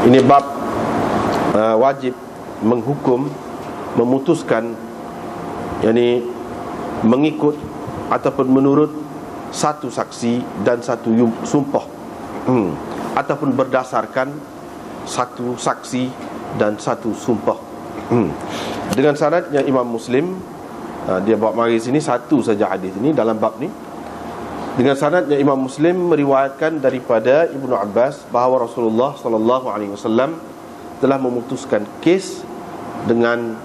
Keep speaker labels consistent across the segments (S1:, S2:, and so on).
S1: Ini bab wajib menghukum, memutuskan, yakni mengikut ataupun menurut satu saksi dan satu sumpah, ataupun berdasarkan satu saksi dan satu sumpah. Dengan syaratnya Imam Muslim, dia bawa mari sini satu saja hadis ini dalam bab ni. Dengan sanadnya Imam Muslim meriwayatkan daripada Ibnu Abbas bahawa Rasulullah sallallahu alaihi wasallam telah memutuskan kes dengan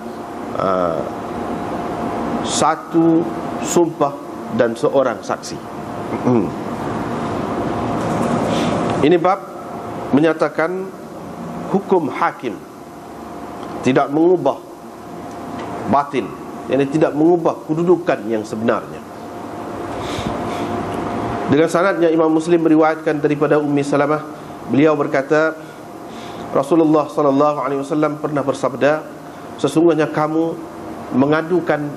S1: satu sumpah dan seorang saksi. Ini bab menyatakan hukum hakim tidak mengubah batin, yakni tidak mengubah kedudukan yang sebenarnya. Dengan sanadnya Imam Muslim meriwayatkan daripada Ummi Salamah, beliau berkata Rasulullah sallallahu alaihi wasallam pernah bersabda, sesungguhnya kamu mengadukan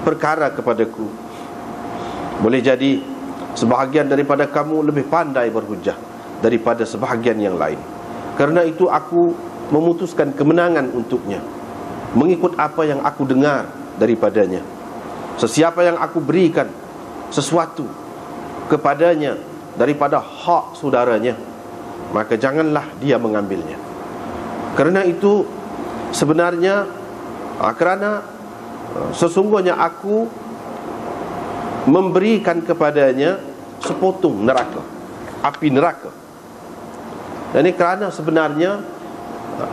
S1: perkara kepadaku, boleh jadi sebahagian daripada kamu lebih pandai berhujah daripada sebahagian yang lain. Kerana itu aku memutuskan kemenangan untuknya mengikut apa yang aku dengar daripadanya. Sesiapa yang aku berikan sesuatu kepadanya daripada hak saudaranya, maka janganlah dia mengambilnya. Kerana itu sebenarnya kerana sesungguhnya aku memberikan kepadanya sepotong neraka, api neraka. Dan ini kerana sebenarnya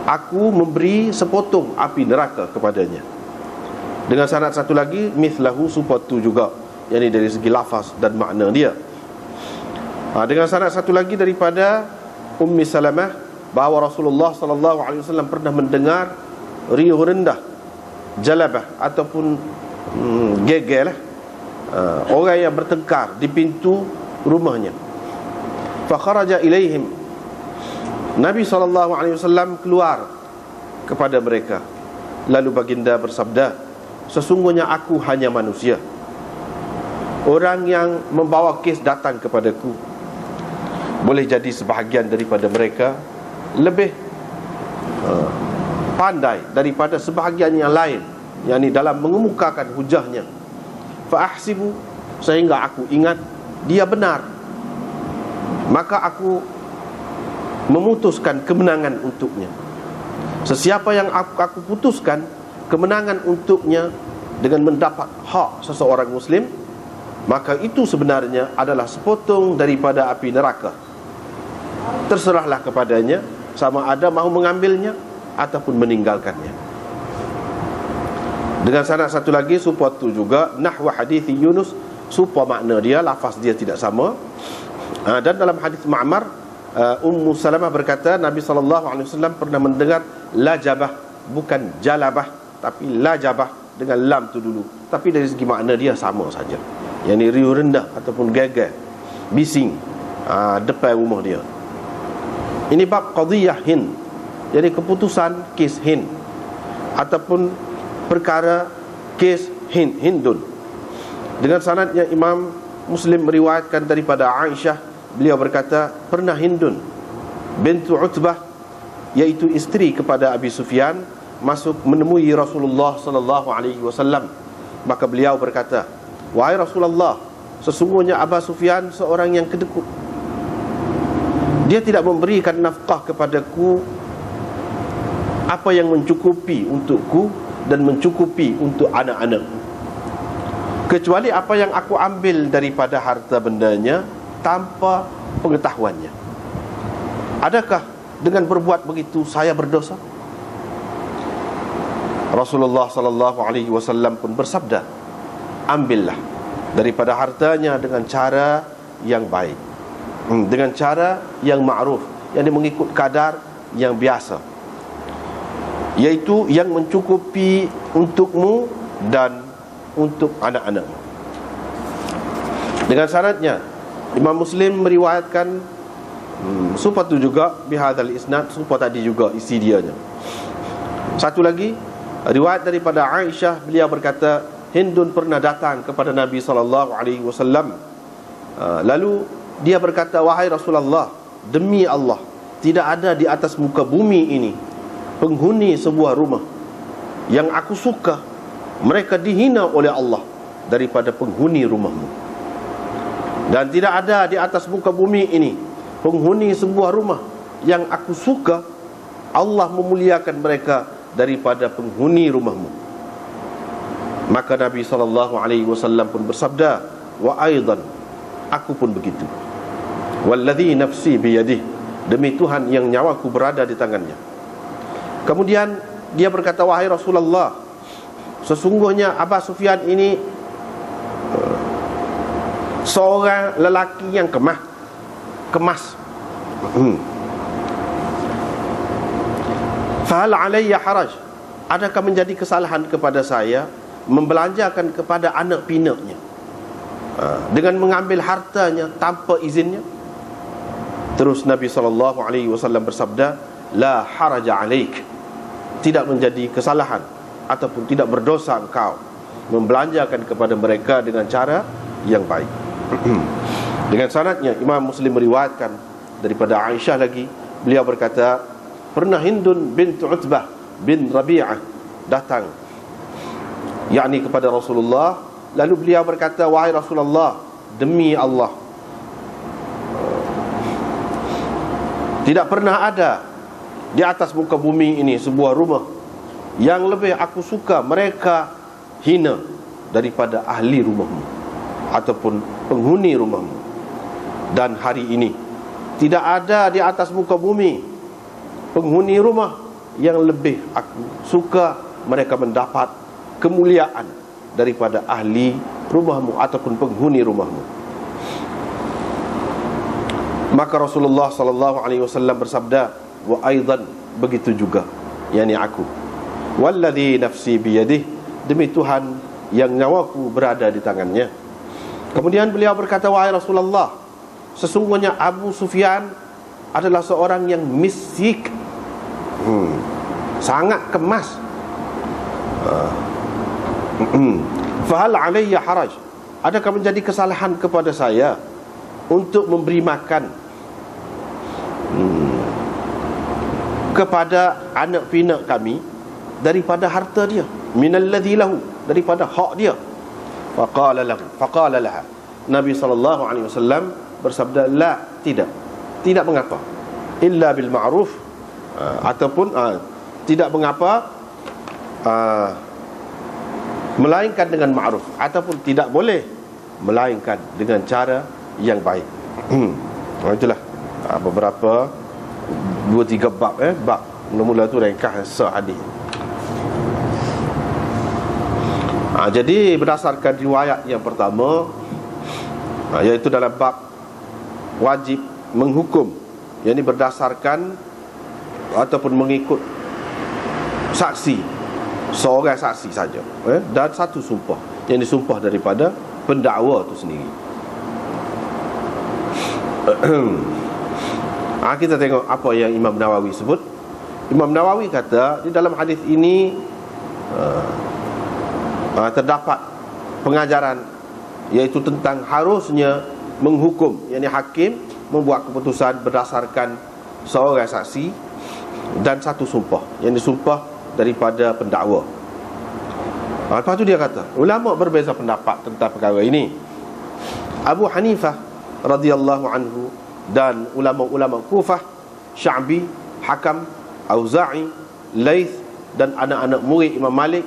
S1: aku memberi sepotong api neraka kepadanya. Dengan sanad satu lagi, mithlahu supatu juga, yakni dari segi lafaz dan makna dia. Dengan sanad satu lagi daripada Ummi Salamah bahawa Rasulullah sallallahu alaihi wasallam pernah mendengar riuh rendah, jalabah ataupun gegel orang yang bertengkar di pintu rumahnya. Fa kharaja ilaihim, Nabi sallallahu alaihi wasallam keluar kepada mereka. Lalu baginda bersabda, sesungguhnya aku hanya manusia. Orang yang membawa kes datang kepadaku, boleh jadi sebahagian daripada mereka lebih pandai daripada sebahagian yang lain, yakni dalam mengemukakan hujahnya. Fa ahsibu, sehingga aku ingat dia benar, maka aku memutuskan kemenangan untuknya. Sesiapa yang aku putuskan kemenangan untuknya dengan mendapat hak seseorang muslim, maka itu sebenarnya adalah sepotong daripada api neraka. Terserahlah kepadanya sama ada mahu mengambilnya ataupun meninggalkannya. Dengan sanad satu lagi supatu juga, nahwa hadis Yunus, supa makna dia, lafaz dia tidak sama. Dan dalam hadis Ma'mar, Ummu Salamah berkata Nabi SAW pernah mendengar lajabah, bukan jalabah tapi lajabah dengan lam tu dulu, tapi dari segi makna dia sama saja, yang ni riuh rendah ataupun gegar, bising depan rumah dia. Ini bab qadiyah Hind, jadi keputusan kes Hind ataupun perkara kes Hindun. Dengan sanadnya Imam Muslim meriwayatkan daripada Aisyah, beliau berkata pernah Hindun bintu Utbah, iaitu isteri kepada Abi Sufyan, masuk menemui Rasulullah sallallahu alaihi wasallam. Maka beliau berkata, wahai Rasulullah, sesungguhnya Abu Sufyan seorang yang kedekut. Dia tidak memberikan nafkah kepadaku apa yang mencukupi untukku dan mencukupi untuk anak-anakku, kecuali apa yang aku ambil daripada harta bendanya tanpa pengetahuannya. Adakah dengan berbuat begitu saya berdosa? Rasulullah sallallahu alaihi wasallam pun bersabda, ambillah daripada hartanya dengan cara yang baik, dengan cara yang ma'ruf, yang mengikut kadar yang biasa, iaitu yang mencukupi untukmu dan untuk anak-anakmu. Dengan syaratnya Imam Muslim meriwayatkan supatu juga bihadzal isnad, supa tadi juga isi dianya. Satu lagi riwayat daripada Aisyah, beliau berkata Hindun pernah datang kepada Nabi SAW. Lalu dia berkata, wahai Rasulullah, demi Allah, tidak ada di atas muka bumi ini penghuni sebuah rumah yang aku suka mereka dihina oleh Allah daripada penghuni rumahmu. Dan tidak ada di atas muka bumi ini penghuni sebuah rumah yang aku suka Allah memuliakan mereka daripada penghuni rumahmu. Maka Nabi SAW pun bersabda, wa aidan, aku pun begitu. Walladhi nafsi biyadih, demi Tuhan yang nyawaku berada di tangannya. Kemudian dia berkata, wahai Rasulullah, sesungguhnya Abu Sufyan ini seorang lelaki yang kemas. Fahal alayya haraj, adakah menjadi kesalahan kepada saya membelanjakan kepada anak pinaknya dengan mengambil hartanya tanpa izinnya? Terus Nabi SAW bersabda, la haraja alaik, tidak menjadi kesalahan ataupun tidak berdosa engkau membelanjakan kepada mereka dengan cara yang baik. Dengan sanadnya Imam Muslim meriwayatkan daripada Aisyah lagi, beliau berkata, pernah Hindun bint Utbah bin Rabi'ah datang, yakni kepada Rasulullah. Lalu beliau berkata, wahai Rasulullah, demi Allah, tidak pernah ada di atas muka bumi ini sebuah rumah yang lebih aku suka mereka hina daripada ahli rumahmu ataupun penghuni rumahmu. Dan hari ini tidak ada di atas muka bumi penghuni rumah yang lebih aku suka mereka mendapat kemuliaan daripada ahli rumahmu ataupun penghuni rumahmu. Maka Rasulullah SAW bersabda, wa aidan, begitu juga, yakni aku, walladhi nafsi biyadih, demi Tuhan yang nyawaku berada di tangannya. Kemudian beliau berkata, wahai Rasulullah, sesungguhnya Abu Sufyan adalah seorang yang misik, sangat kemas. Fahal alayya haraj, adakah menjadi kesalahan kepada saya untuk memberi makan kepada anak pinak kami daripada harta dia, minalladhi lahu, daripada hak dia? Faqala laha, Nabi SAW bersabda, la, tidak mengapa, illa bil ma'ruf, ataupun tidak mengapa, melainkan dengan ma'ruf, ataupun tidak boleh melainkan dengan cara yang baik. Itulah beberapa 2-3 bab bab mula-mula tu ringkas sehadis. Jadi berdasarkan riwayat yang pertama, iaitu dalam bab wajib menghukum, yakni berdasarkan ataupun mengikut saksi, seorang saksi saja, dan satu sumpah, yang disumpah daripada pendakwa itu sendiri. Kita tengok apa yang Imam Nawawi sebut. Imam Nawawi kata, di dalam hadis ini terdapat pengajaran, iaitu tentang harusnya menghukum, yakni hakim membuat keputusan berdasarkan seorang saksi dan satu sumpah, yang disumpah daripada pendakwa. Lepas tu dia kata, ulama berbeza pendapat tentang perkara ini. Abu Hanifah radhiyallahu anhu dan ulama-ulama Kufah, Sya'bi, Hakam, Auza'i, Laith, dan anak-anak murid Imam Malik,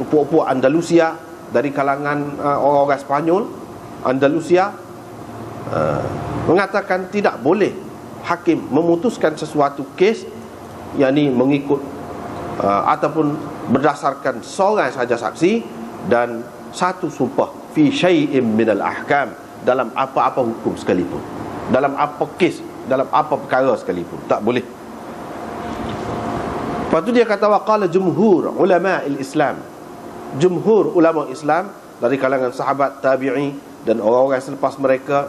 S1: puak-puak Andalusia dari kalangan orang-orang Spanyol Andalusia, mengatakan tidak boleh hakim memutuskan sesuatu kes, yakni mengikut ataupun berdasarkan seorang saja saksi dan satu sumpah, fi syai'in minal ahkam, dalam apa-apa hukum sekalipun, dalam apa kes, dalam apa perkara sekalipun, tak boleh. Lepas tu dia kata, waqala jumhur ulama Islam, jumhur ulama Islam dari kalangan sahabat, tabi'i, dan orang-orang selepas mereka,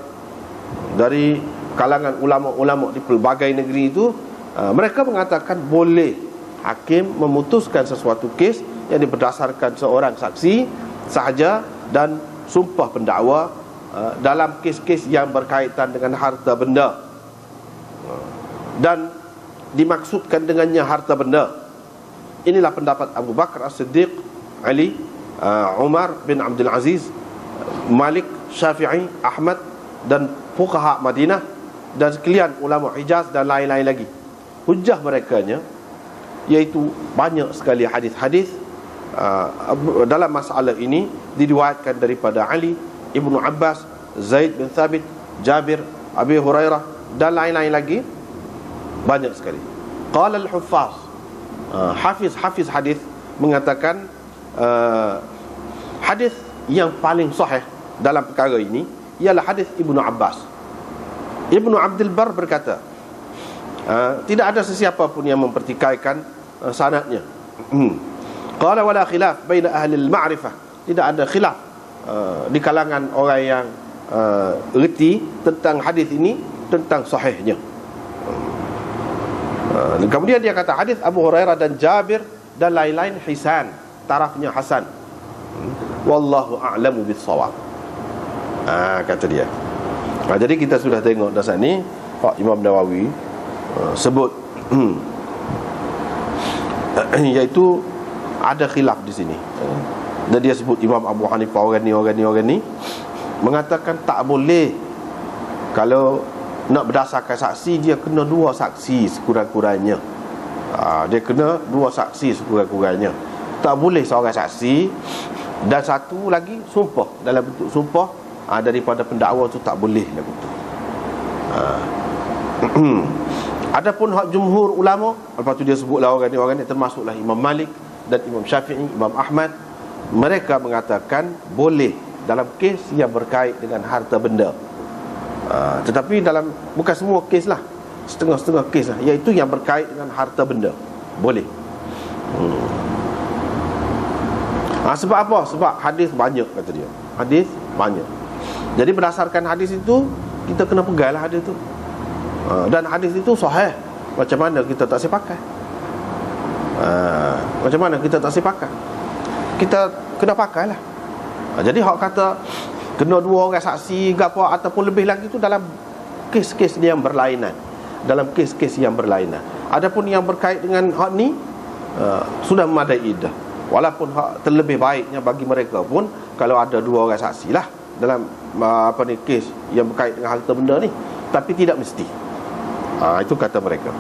S1: dari kalangan ulama-ulama di pelbagai negeri itu, mereka mengatakan boleh hakim memutuskan sesuatu kes yang berdasarkan seorang saksi sahaja dan sumpah pendakwa dalam kes-kes yang berkaitan dengan harta benda. dan dimaksudkan dengannya harta benda. Inilah pendapat Abu Bakar As-Siddiq, Ali, Umar bin Abdul Aziz, Malik, Syafi'i, Ahmad dan fuqaha Madinah dan sekalian ulama Hijaz dan lain-lain lagi. Hujjah merekanya iaitu banyak sekali hadis-hadis dalam masalah ini diriwayatkan daripada Ali, Ibnu Abbas, Zaid bin Thabit, Jabir, Abi Hurairah dan lain-lain lagi, banyak sekali. Qala al-huffaz, hafiz hadis mengatakan hadis yang paling sahih dalam perkara ini ialah hadis Ibnu Abbas. Ibnu Abdul Bar berkata, tidak ada sesiapa pun yang mempertikaikan sanadnya. Qala wala khilaf baina ahli al-ma'rifah, tidak ada khilaf di kalangan orang yang reti tentang hadis ini, tentang sahihnya. Kemudian dia kata hadis Abu Hurairah dan Jabir dan lain-lain hisan, tarafnya hasan. Wallahu a'lamu bis-shawab. Kata dia. Jadi kita sudah tengok dasar ni Pak Imam Nawawi sebut iaitu ada khilaf di sini. Dan dia sebut Imam Abu Hanifah orang ni mengatakan tak boleh, kalau nak berdasarkan saksi dia kena 2 saksi sekurang-kurangnya. Dia kena 2 saksi sekurang-kurangnya. Tak boleh seorang saksi dan satu lagi sumpah, dalam bentuk sumpah daripada pendakwa tu tak boleh lagu tu. Adapun hak jumhur ulama, lepas tu dia sebutlah orang ni termasuklah Imam Malik dan Imam Syafi'i, Imam Ahmad, mereka mengatakan boleh dalam kes yang berkait dengan harta benda. Tetapi dalam bukan semua kes lah, setengah-setengah kes lah, iaitu yang berkait dengan harta benda boleh. Sebab apa? Sebab hadis banyak, kata dia. Hadis banyak. Jadi berdasarkan hadis itu kita kena peganglah hadis itu. Dan hadis itu sahih. Macam mana kita tak sepakat? Macam mana kita tak sepakat? Kita kena pakailah. Jadi hak kata kena 2 orang saksi gapo ataupun lebih lagi itu dalam kes-kes yang berlainan. Dalam kes-kes yang berlainan. Adapun yang berkait dengan hak ni sudah memadai iddah. Walaupun hak terlebih baiknya bagi mereka pun kalau ada 2 orang saksi lah dalam kes yang berkait dengan harta benda ni, tapi tidak mesti. Itu kata mereka.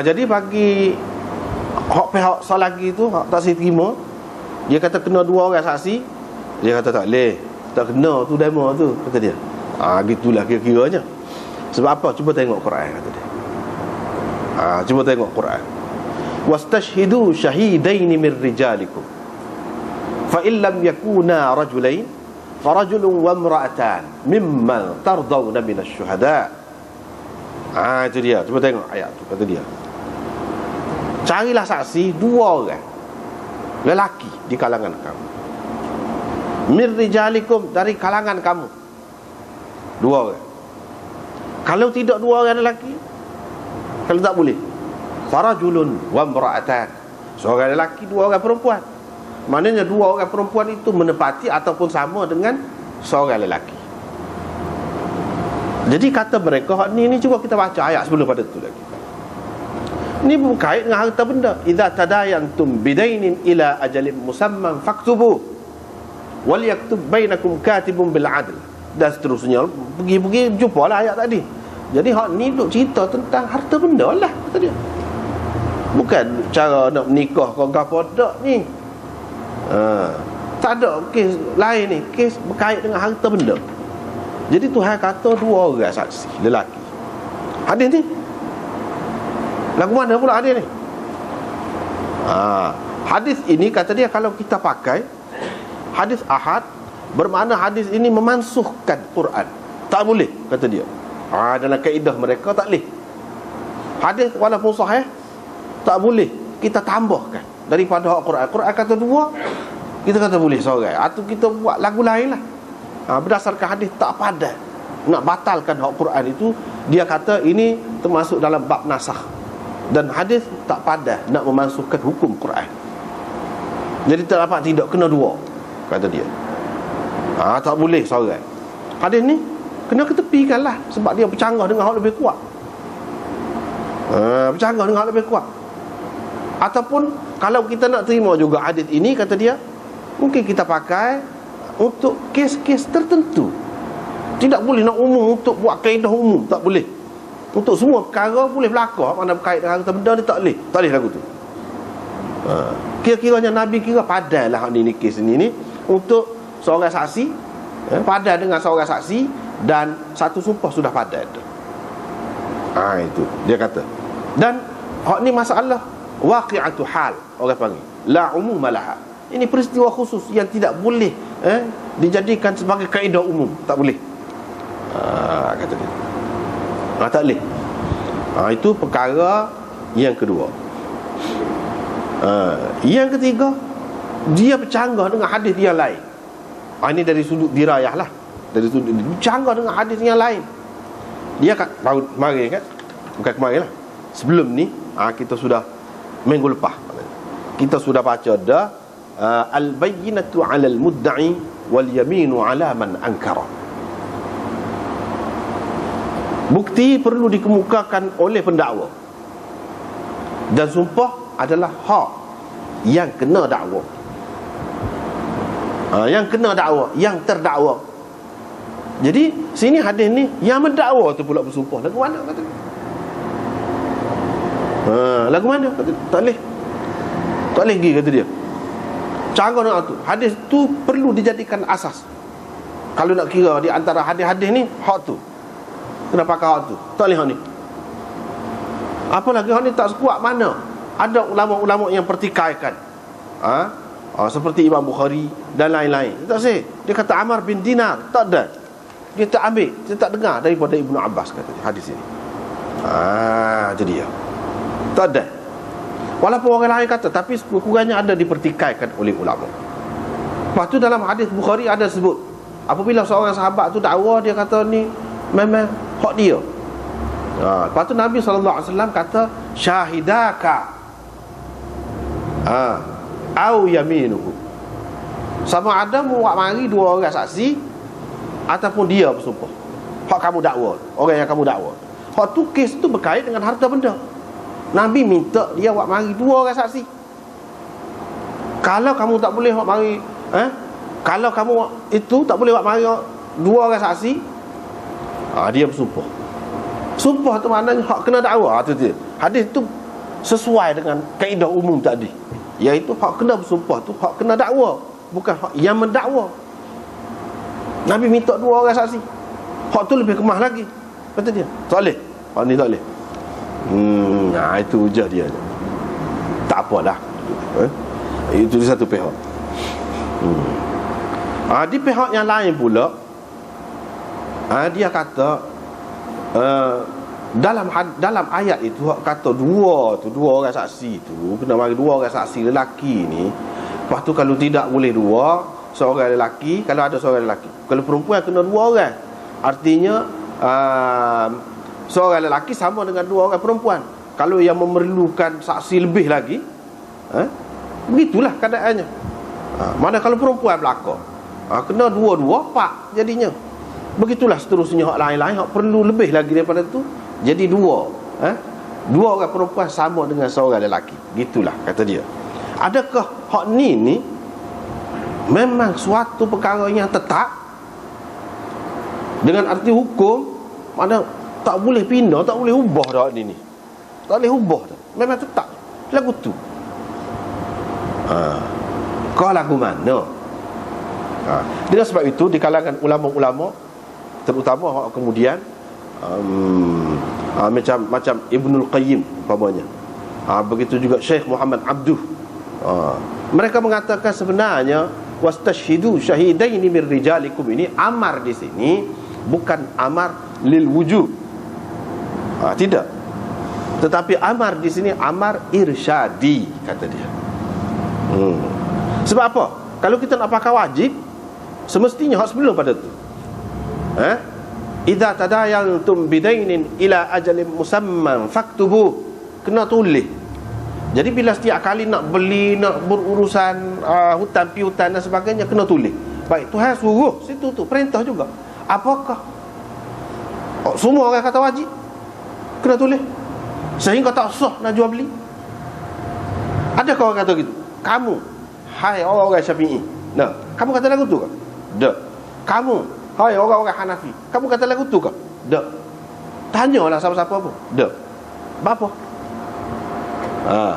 S1: Jadi bagi hak pihak salagi tu, hak tak terima, dia kata kena 2 orang saksi, dia kata tak boleh, tak kena tu demo tu, kata dia. Gitulah kira-kiranya. Sebab apa? Cuba tengok Quran, kata dia. Cuba tengok Quran. Wastashhidu shahidaini min rijalikum fa in lam yakuna rajulain farajulun wa imra'atan mimman tardawna minasy syuhada. Itu dia. Cuba tengok ayat tu, kata dia. Carilah saksi 2 orang lelaki di kalangan kamu. Min rijalikum, dari kalangan kamu, 2 orang. Kalau tidak 2 orang lelaki, kalau tak boleh, farajulun wa imra'atan, seorang lelaki 2 orang perempuan. Maknanya 2 orang perempuan itu menepati ataupun sama dengan seorang lelaki. Jadi kata mereka, ni cuba kita baca ayat sebelum pada tu lagi. Ini berkait dengan harta benda. Idza tadayantum bidainin ila ajalin musamman faktubu wal yaktub bainakum katibun bil adl. Dan seterusnya, pergi jumpalah ayat tadi. Jadi hak ni duk cerita tentang harta benda lah, kata dia. Bukan cara nak menikah kau gapo dak ni. Tak ada kes lain ni, kes berkait dengan harta benda. Jadi Tuhan kata 2 orang saksi lelaki. Hadis ni lagu mana pula hadis ni? Hadis ini kata dia kalau kita pakai hadis ahad, bermakna hadis ini memansuhkan Quran. Tak boleh, kata dia. Dalam kaedah mereka tak boleh. Hadis walaupun sahih tak boleh kita tambahkan daripada hak Quran. Quran kata 2, kita kata boleh seorang, atau kita buat lagu lain lah. Berdasarkan hadis tak padat. Nak batalkan hak Quran itu, dia kata ini termasuk dalam bab nasakh. Dan hadis tak padat nak memansuhkan hukum Quran. Jadi tak dapat, tidak kena 2, kata dia. Tak boleh seorang. Hadis ni kena ketepikan lah, sebab dia bercanggah dengan hak lebih kuat. Bercanggah dengan lebih kuat. Ataupun kalau kita nak terima juga hadis ini, kata dia, mungkin kita pakai untuk kes-kes tertentu. Tidak boleh nak umum untuk buat kaedah umum, tak boleh. Untuk semua perkara boleh berlaku, mana berkait dengan harta benda ni tak boleh. Tak boleh lagu tu. Kira-kiranya Nabi kira padan lah ni kes ni untuk seorang saksi, padan dengan seorang saksi, dan satu sumpah sudah padan. Itu dia kata. Dan hak ni masalah waqi'atu hal, orang panggil la umuma laha. Ini peristiwa khusus yang tidak boleh dijadikan sebagai kaedah umum, tak boleh. Kata dia. Tak boleh. Itu perkara yang kedua. Yang ketiga, dia bercanggah dengan hadis yang lain. Ini dari sudut dirayah lah. Dari sudut bercanggah dengan hadis yang lain. Dia baru kemarin kan? Bukan kemarin lah. Sebelum ni kita sudah minggu lepas kita sudah baca dah al-bayyinatu 'alal mudda'i wal yaminu 'ala man ankara. Bukti perlu dikemukakan oleh pendakwa, dan sumpah adalah hak yang kena dakwa. Yang kena dakwa, yang terdakwa. Jadi sini hadis ni yang mendakwa tu pula bersumpah. Lagu mana kata? Lagu mana kata? Tak boleh. Tak boleh pergi, kata dia. Canggah dengan tu. Hadis tu perlu dijadikan asas. Kalau nak kira di antara hadis-hadis ni, hak tu kena pakai hak tu. Tak boleh hak ni. Apalagi hak ni tak sekuat mana. Ada ulama-ulama yang pertikaikan. Seperti Imam Bukhari dan lain-lain. Tak sih. Dia kata Ammar bin Dinar, tak ada. Dia tak ambil, dia tak dengar daripada Ibnu Abbas, kata hadis ini. Itu dia. Tak ada. Walaupun orang lain kata, tapi kurangnya ada dipertikaikan oleh ulama. Lepas tu dalam hadis Bukhari ada sebut, apabila seorang sahabat tu dakwa, dia kata ni memang hak dia. Lepas tu Nabi SAW kata syahidaka au yaminuhu. Sama ada buat mari dua orang saksi ataupun dia bersumpah. Hak kamu dakwa, orang yang kamu dakwa. Hak tu kes tu berkait dengan harta benda. Nabi minta dia buat mari dua orang saksi. Kalau kamu tak boleh buat mari, kalau kamu itu tak boleh buat mari dua orang saksi, dia bersumpah. Sumpah tu maknanya hak kena dakwa. Tu dia. Hadis tu sesuai dengan kaedah umum tadi, iaitu hak kena bersumpah tu hak kena dakwa, bukan hak yang mendakwa. Nabi minta dua orang saksi. Hak tu lebih kemah lagi, kata dia. Tak boleh. Hak ni tak boleh. Itu hujah dia. Tak apalah. Itu di satu pihak. Di pihak yang lain pula, dia kata dalam ayat itu kata dua orang saksi tu kena mari dua orang saksi lelaki ni. Lepas tu kalau tidak boleh dua, seorang lelaki. Kalau ada seorang lelaki, kalau perempuan kena dua orang. Artinya seorang lelaki sama dengan dua orang perempuan. Kalau yang memerlukan saksi lebih lagi, begitulah keadaannya. Mana kalau perempuan berlakon, kena dua-dua pak jadinya. Begitulah seterusnya hak lain-lain, hak perlu lebih lagi daripada tu, jadi dua. Dua orang perempuan sama dengan seorang lelaki. Gitulah kata dia. Adakah hak ni memang suatu perkara yang tetap dengan arti hukum, mana tak boleh pindah, tak boleh ubah dah ni. Tak boleh ubah dah. Memang tetap lagu tu. Kau lagu mana? Dengan sebab itu di kalangan ulama-ulama, terutama kemudian macam Ibnul Qayyim umpamanya, begitu juga Syekh Muhammad Abduh, mereka mengatakan sebenarnya wastashhidu syahidaini min rijalikum, ini amar di sini bukan amar lil wujub, tidak, tetapi amar di sini amar irsyadi, kata dia. Sebab apa? Kalau kita nak pakai wajib, semestinya hak sebelum pada tu. Idza tadayantum bidainin ila ajalin musamman faktubu, kena tulis. Jadi bila setiap kali nak beli, nak berurusan hutang piutang dan sebagainya, kena tulis. Baik, Tuhan suruh situ tu, perintah juga. Apakah semua orang kata wajib kena tulis? sehingga tak sah nak jual beli. Ada kau kata gitu? Kamu, hai orang-orang Syafi'i, nah, kamu kata lagu tu ke? Tak. Kamu, hai orang-orang Hanafi, kamu kata lagu tu ke? Tak. Tanyalah siapa-siapa pun. Tak. Bapa?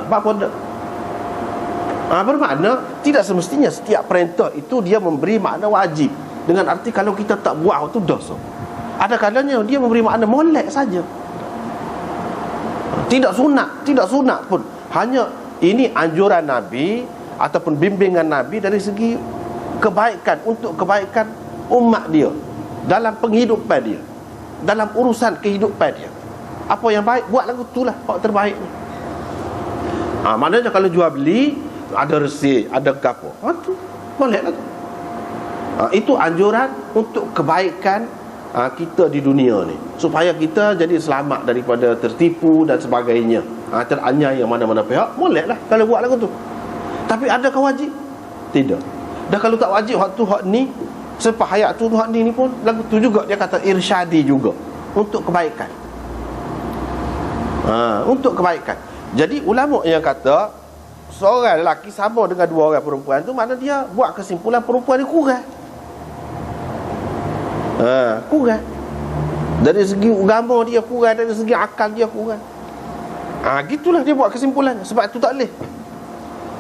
S1: Bapa tak. Bermakna tidak semestinya setiap perintah itu dia memberi makna wajib, dengan arti kalau kita tak buat itu dosa. Ada kalanya dia memberi makna molek saja. Tidak sunat pun. Hanya ini anjuran Nabi ataupun bimbingan Nabi dari segi kebaikan, untuk kebaikan umat dia, dalam penghidupan dia, dalam urusan kehidupan dia. Apa yang baik, buat lagu itulah hak terbaik ni. Maknanya kalau jual beli ada resik, ada gapo, tu bolehlah tu. Itu anjuran untuk kebaikan kita di dunia ni, supaya kita jadi selamat daripada tertipu dan sebagainya, teraniaya mana-mana pihak. Bolehlah kalau buat lagu tu. Tapi adakah wajib? Tidak. Dan kalau tak wajib hak tu, hak ni, selepas hayat tu hak ni pun lagu tu juga dia kata irsyadi juga, untuk kebaikan. Untuk kebaikan. Jadi ulama yang kata seorang lelaki sama dengan dua orang perempuan tu, makna dia buat kesimpulan perempuan ni kurang. Kurang. Dari segi agama dia kurang, dari segi akal dia kurang. Gitulah dia buat kesimpulan. Sebab itu tak boleh.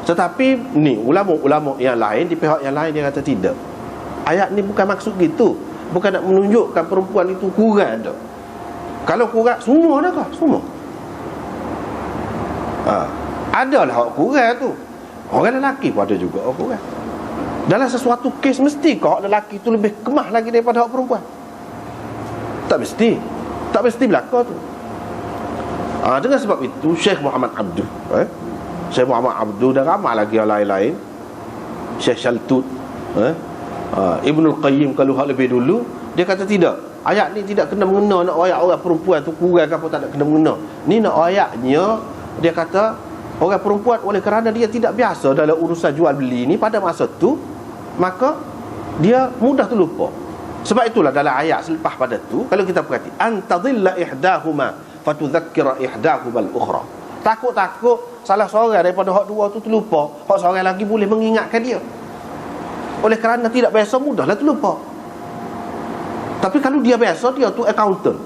S1: Tetapi ni ulama-ulama yang lain, di pihak yang lain, dia kata tidak. Ayat ni bukan maksud gitu. Bukan nak menunjukkan perempuan itu kurang dah. Kalau kurang, semua dah kah? Semua. Adalah hak kurang tu. Orang lelaki pun ada juga hak kurang. Dalam sesuatu kes mesti kau hak lelaki tu lebih kemah lagi daripada hak perempuan? Tak mesti. Tak mesti berlaku tu. Dengan sebab itu Syekh Muhammad Abduh, Syekh Muhammad Abduh dan ramai lagi yang lain-lain, Syekh Shaltut, Ibnul Qayyim kalau hak lebih dulu, dia kata tidak. Ayat ni tidak kena mengena nak ayat orang perempuan tu kurang ke apa, tak nak kena mengena. Ni nak ayatnya, dia kata orang perempuan oleh kerana dia tidak biasa dalam urusan jual beli ni pada masa tu, maka dia mudah terlupa. Sebab itulah dalam ayat selepas pada tu, kalau kita perhati, antadilla ihdahuma fatudzakkira ihdahuma al-ukhra. Takut-takut salah seorang daripada hak dua tu terlupa, hak seorang lagi boleh mengingatkan dia. Oleh kerana tidak biasa, mudahlah terlupa. Tapi kalau dia biasa, dia tu accountant,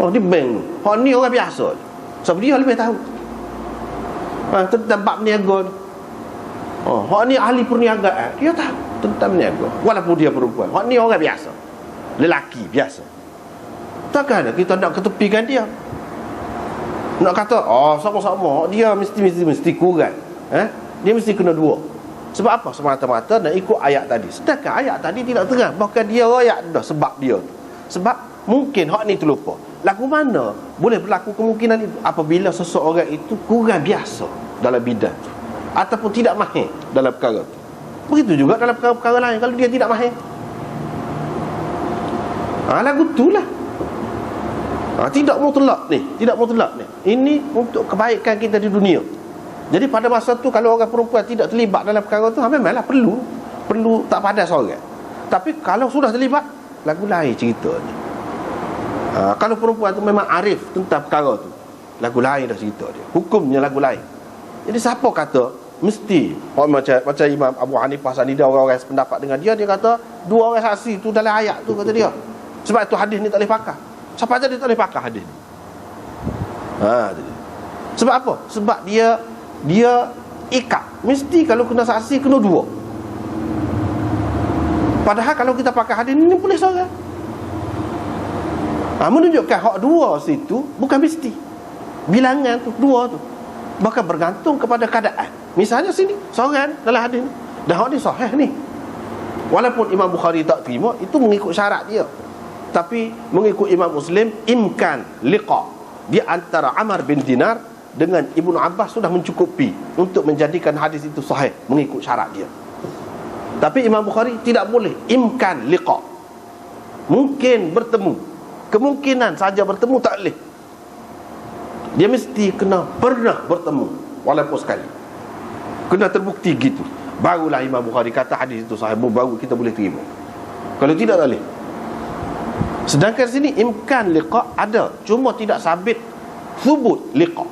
S1: di bank, hak ni orang biasa, sebab dia lebih tahu tentang bab niaga. Hak ni ahli perniagaan, dia tahu tentang niaga, walaupun dia perempuan. Hak ni orang biasa, lelaki biasa. Takkan kita nak ketepikan dia, nak kata sama-sama dia mesti kurang, dia mesti kena dua. Sebab apa? Semata-mata nak ikut ayat tadi. Sedangkan ayat tadi tidak terang, bahkan dia ayat dah sebab dia tu. Sebab mungkin hak ni terlupa. Lagu mana boleh berlaku kemungkinan itu? Apabila seseorang itu kurang biasa dalam bidang tu, ataupun tidak mahir dalam perkara tu. Begitu juga dalam perkara-perkara lain, kalau dia tidak mahir. Lagu tu lah. Tidak mutlak ni. Ini untuk kebaikan kita di dunia. Jadi pada masa tu kalau orang perempuan tidak terlibat dalam perkara tu, memanglah perlu tak padas orang. Tapi kalau sudah terlibat, lagu lain cerita ni. Kalau perempuan tu memang arif tentang perkara tu, lagu lain dah cerita dia. Hukumnya lagu lain. Jadi siapa kata mesti macam Imam Abu Hanifah Sanida, orang-orang sependapat dengan dia, dia kata dua orang saksi tu dalam ayat tu, kata dia. Sebab itu hadis ni tak boleh pakai. Siapa aja dia tak boleh pakai hadis ni. Sebab apa? Sebab dia ikat. Mesti kalau kena saksi kena dua. Padahal kalau kita pakai hadis ni boleh seorang. Menunjukkan hak dua situ bukan mesti. Bilangan tu dua tu, bahkan bergantung kepada keadaan. Misalnya sini seorang dalam hadis ni, dah hak ni sahih ni, walaupun Imam Bukhari tak terima, itu mengikut syarat dia. Tapi mengikut Imam Muslim, imkan liqa di antara Ammar bin Dinar dengan Ibnu Abbas sudah mencukupi untuk menjadikan hadis itu sahih mengikut syarat dia. Tapi Imam Bukhari tidak boleh imkan liqa, mungkin bertemu, kemungkinan saja bertemu, tak boleh. Dia mesti kena pernah bertemu walaupun sekali, kena terbukti gitu, barulah Imam Bukhari kata hadis itu sahih, baru kita boleh terima. Kalau tidak, tak boleh. Sedangkan sini imkan liqa ada, cuma tidak sabit Thubut liqa,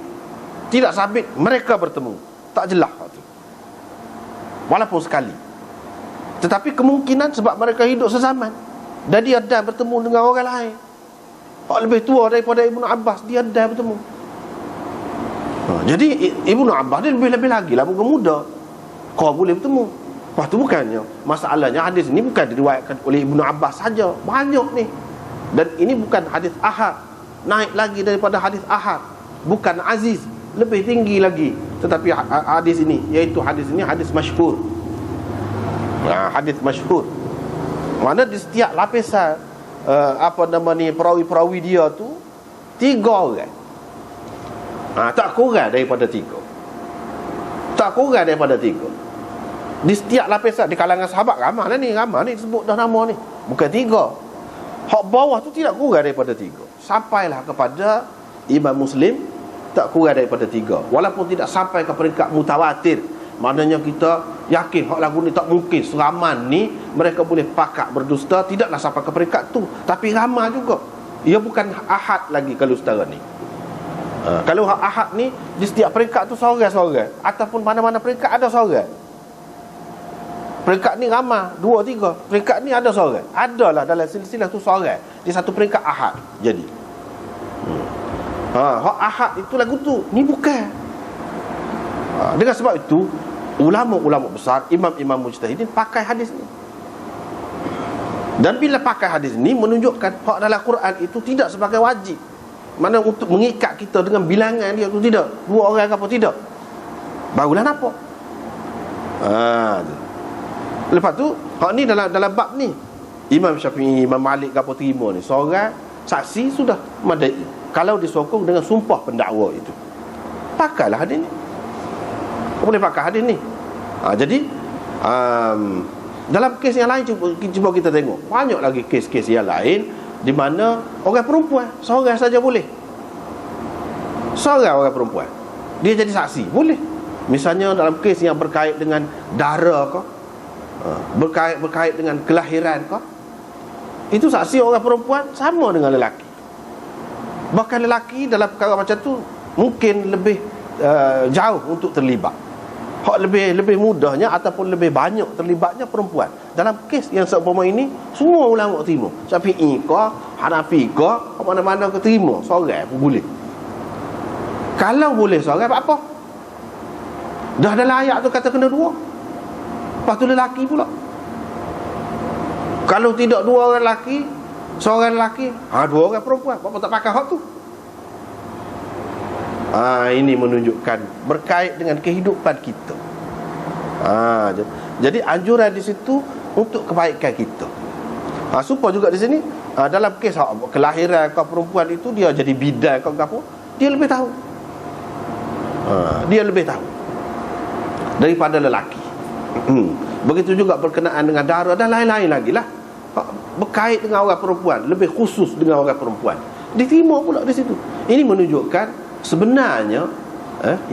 S1: tidak sabit mereka bertemu, tak jelas tu. Walaupun sekali, tetapi kemungkinan sebab mereka hidup sezaman dan dia dah bertemu dengan orang lain, orang lebih tua daripada Ibnu Abbas, dia dah bertemu. Jadi Ibnu Abbas dia lebih-lebih lagi lah, bukan muda, kau boleh bertemu. Lepas tu bukannya, masalahnya hadis ni bukan diriwayatkan oleh Ibnu Abbas saja, banyak ni. Dan ini bukan hadis ahad, naik lagi daripada hadis ahad, bukan aziz, lebih tinggi lagi. Tetapi hadis ini, iaitu hadis ini hadis masyhur. Hadis masyhur, mana di setiap lapisan perawi-perawi dia tu 3 orang. Tak kurang daripada 3. Tak kurang daripada 3. Di setiap lapisan, di kalangan sahabat ramai ni sebut dah nama ni, bukan 3. Hak bawah tu tidak kurang daripada 3. Sampailah kepada Imam Muslim, tak kurang daripada 3. Walaupun tidak sampai ke peringkat mutawatir, maknanya kita yakin hak lagu ni tak mungkin seraman ni mereka boleh pakat berdusta, tidaklah sampai ke peringkat tu. Tapi ramai juga. Ia bukan ahad lagi kalau setara ni. Kalau hak ahad ni, di setiap peringkat tu seorang-seorang, ataupun mana-mana peringkat ada seorang. Peringkat ni ramai 2, 3. Peringkat ni ada seorang. Adalah dalam silsilah tu seorang di satu peringkat ahad. Jadi hak ahad itu lagu tu, ni bukan. Dengan sebab itu ulama-ulama besar, imam-imam mujtahidin pakai hadis ni. Dan bila pakai hadis ni menunjukkan hak dalam Quran itu tidak sebagai wajib. Mana untuk mengikat kita dengan bilangan dia tu, tidak 2 orang ke apa, tidak. Barulah nampak. Lepas tu hak ni dalam bab ni Imam Syafi'i, Imam Malik ke apa terima ni, seorang saksi sudah madai kalau disokong dengan sumpah pendakwa itu. Pakailah hadis ni, boleh pakai hadis ni. Jadi dalam kes yang lain, cuba kita tengok, banyak lagi kes-kes yang lain di mana orang perempuan seorang saja boleh. Seorang orang perempuan dia jadi saksi, boleh. Misalnya dalam kes yang berkait dengan darah ke, berkait dengan kelahiran ke, itu saksi orang perempuan sama dengan lelaki. Bahkan lelaki dalam perkara macam tu mungkin lebih jauh untuk terlibat. Hak lebih mudahnya ataupun lebih banyak terlibatnya perempuan. Dalam kes yang seumpama ini, semua ulama terima. Syafi'i ke, Hanafi ke, mana-mana ke terima, seorang pun boleh. Kalau boleh seorang, apa? Dah dalam ayat tu kata kena 2. Lepas tu lelaki pula. Kalau tidak 2 orang lelaki, seorang lelaki, 2 orang perempuan, apa tak pakai hak tu? Ini menunjukkan berkait dengan kehidupan kita. Jadi anjuran di situ untuk kebaikan kita. Supaya juga di sini dalam kes kelahiran kau perempuan itu, dia jadi bidan kau apa, dia lebih tahu. Dia lebih tahu daripada lelaki. Begitu juga berkenaan dengan darah dan lain-lain lagi lah. Berkait dengan orang perempuan, lebih khusus dengan orang perempuan, diterima pula di situ. Ini menunjukkan sebenarnya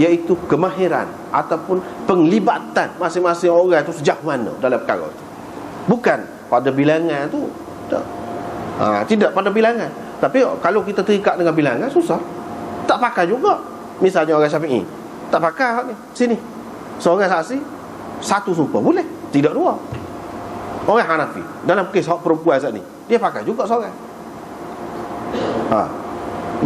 S1: iaitu kemahiran ataupun penglibatan masing-masing orang itu sejauh mana dalam perkara itu. Bukan pada bilangan tu, tidak pada bilangan. Tapi kalau kita terikat dengan bilangan, susah. Tak pakai juga. Misalnya orang Syafi'i tak pakai hak ni, sini seorang saksi, 1 sumpah boleh, tidak 2. Orang Hanafi dalam kes hak perempuan saat ni, dia pakai juga seorang.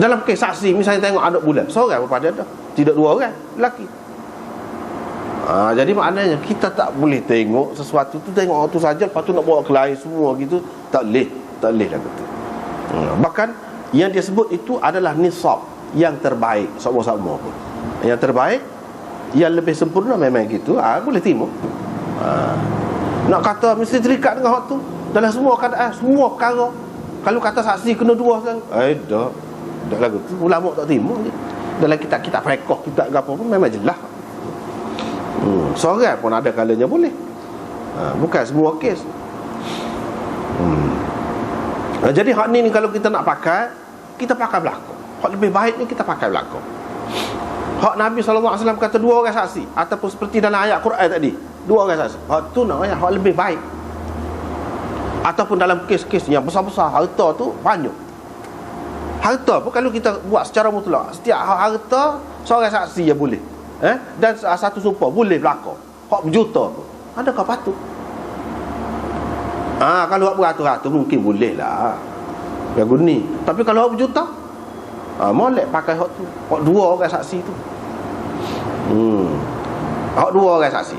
S1: Dalam kes saksi, misalnya tengok anak bulan, seorang berpada dah, tidak 2 orang lelaki. Jadi maknanya kita tak boleh tengok sesuatu tu, tengok orang tu saja, lepas tu nak bawa ke lain semua gitu, tak boleh lah gitu. Bahkan yang dia sebut itu adalah nisab yang terbaik sama-sama pun. Yang terbaik, yang lebih sempurna memang gitu, boleh terima. Nak kata mesti terikat dengan hak tu dalam semua keadaan, semua perkara. Kalau kata saksi kena 2 kan, dah lagu tu ulama tak terima je. Dalam kitab-kitab fiqh, kitab apa pun memang jelas. Seorang pun ada kalanya boleh. Bukan semua kes. Jadi hak ni kalau kita nak pakai, kita pakai belakang. Hak lebih baik ni kita pakai belakang. Hak Nabi SAW kata 2 orang saksi, ataupun seperti dalam ayat Quran tadi, 2 orang saksi, hak tu namanya hak lebih baik. Ataupun dalam kes-kes yang besar-besar, harta tu banyak, Harta pun kalau kita buat secara mutlak, setiap harta seorang saksi yang boleh. Dan satu sumpah boleh berlaku. Hak berjuta pun. Adakah patut? Kalau hak beratus-ratus mungkin boleh lah. Ya guni. Tapi kalau hak berjuta, molek pakai hak tu. Hak dua orang saksi tu. Hak dua orang saksi.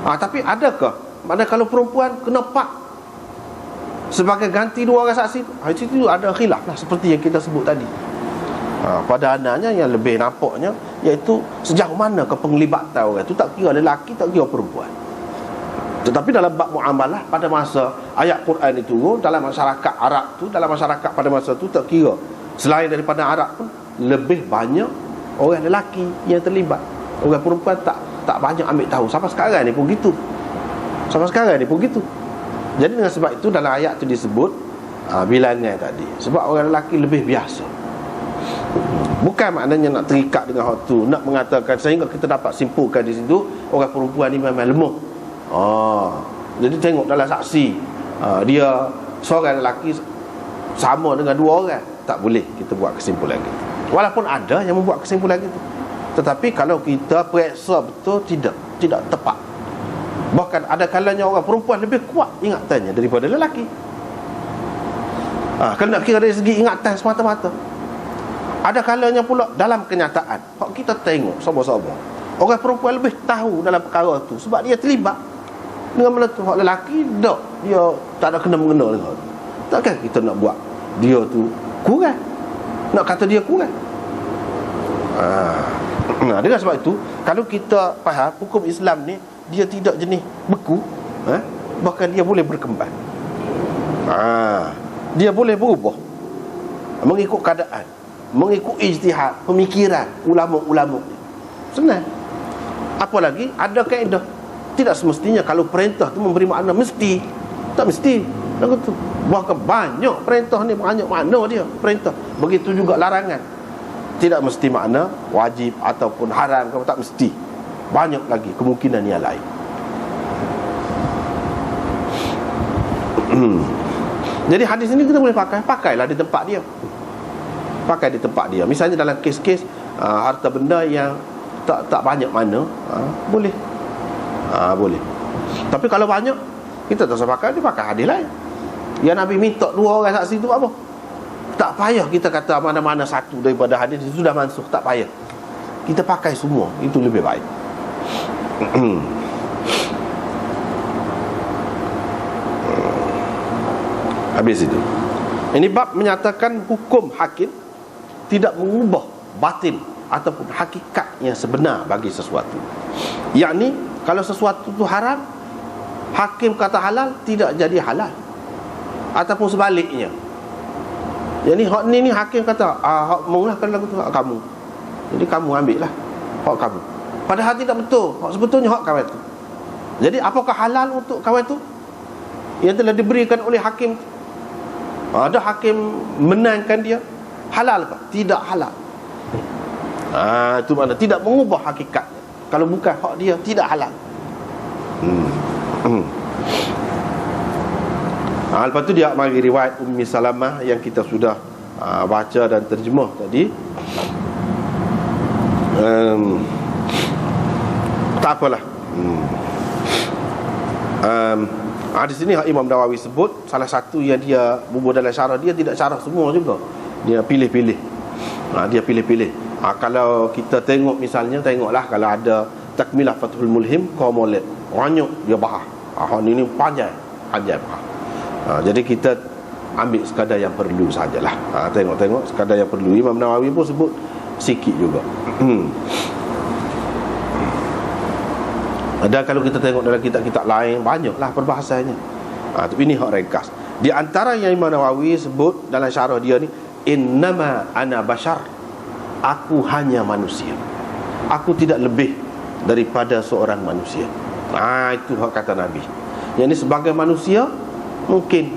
S1: Tapi adakah? Mana kalau perempuan kena pak sebagai ganti dua orang saksi tu? Itu ada khilaf lah seperti yang kita sebut tadi. Pada anaknya yang lebih nampaknya iaitu sejauh mana ke penglibatan orang tu, tak kira lelaki, tak kira perempuan. Tetapi dalam bab muamalah pada masa ayat Quran itu turun, dalam masyarakat Arab tu, dalam masyarakat pada masa tu, tak kira selain daripada Arab pun lebih banyak orang lelaki yang terlibat. Orang perempuan tak banyak ambil tahu. Sampai sekarang ni pun gitu. Jadi dengan sebab itu dalam ayat tu disebut bilangan tadi. Sebab orang lelaki lebih biasa. Bukan maknanya nak terikat dengan hak tu, nak mengatakan sehingga kita dapat simpulkan di situ orang perempuan ni memang lemah. Jadi tengok dalam saksi, dia seorang lelaki sama dengan dua orang, tak boleh kita buat kesimpulan gitu. Walaupun ada yang membuat kesimpulan gitu, tetapi kalau kita periksa betul, tidak tepat. Bahkan ada kalanya orang perempuan lebih kuat ingatannya daripada lelaki. Kalau nak kira dari segi ingatan semata-mata, ada kalanya pula dalam kenyataan, kalau kita tengok sama-sama, orang perempuan lebih tahu dalam perkara tu sebab dia terlibat dengan benda tu. Hak lelaki tak, dia tak ada kena-mengena dengan tu. Takkan kita nak buat dia tu kurang, nak kata dia kurang. Dengan sebab itu, kalau kita faham hukum Islam ni, dia tidak jenis beku, bahkan dia boleh berkembang. Dia boleh berubah mengikut keadaan, mengikut ijtihad, pemikiran ulama-ulama. Senang. Apalagi ada kaedah. Tidak semestinya kalau perintah tu memberi makna mesti. Tak mesti. Begitu. Bahkan banyak perintah ni, banyak makna dia perintah. Begitu juga larangan. Tidak mesti makna wajib ataupun haram, tak mesti. Banyak lagi kemungkinan yang lain. Jadi hadis ini kita boleh pakailah di tempat dia. Pakai di tempat dia. Misalnya dalam kes-kes harta benda yang tak banyak mana, boleh. Boleh. Tapi kalau banyak, kita tak usah pakai, dia pakai hadis lain. Yang Nabi minta dua orang saksi tu apa? Tak payah kita kata mana-mana satu daripada hadis itu sudah mansukh, tak payah. Kita pakai semua, itu lebih baik. Habis itu. Ini bab menyatakan hukum hakim tidak mengubah batin ataupun hakikat yang sebenar bagi sesuatu. Yakni kalau sesuatu itu haram, hakim kata halal, tidak jadi halal. Ataupun sebaliknya. Jadi hak ni hakim kata hak mula kan lagu tu hak kamu. Jadi kamu ambil lah hak kamu. Padahal tidak betul. Hak sebetulnya hak kawan tu. Jadi apakah halal untuk kawan tu yang telah diberikan oleh hakim? Ada hakim menangkan dia, halal ke? Tidak halal. Itu makna tidak mengubah hakikat. Kalau bukan hak dia, tidak halal. Lepas tu dia mari riwayat Ummi Salamah yang kita sudah baca dan terjemah tadi. Tak apalah. Di sini Imam Nawawi sebut salah satu yang dia bubuh dalam syarah, dia tidak syarah semua juga. Dia pilih-pilih. Dia pilih-pilih. Kalau kita tengok misalnya, tengoklah kalau ada Takmilah Fathul Mulhim Qamolid, banyak dia bahas. Ini panjang bahas. Jadi kita ambil sekadar yang perlu sajalah. Tengok-tengok sekadar yang perlu. Imam Nawawi pun sebut sikit juga. Dan kalau kita tengok dalam kitab-kitab lain, banyaklah perbahasannya. Tapi ini hak ringkas. Di antara yang Imam Nawawi sebut dalam syarah dia ni, innama ana bashar, aku hanya manusia, aku tidak lebih daripada seorang manusia. Itu hak kata Nabi. Yang ini sebagai manusia mungkin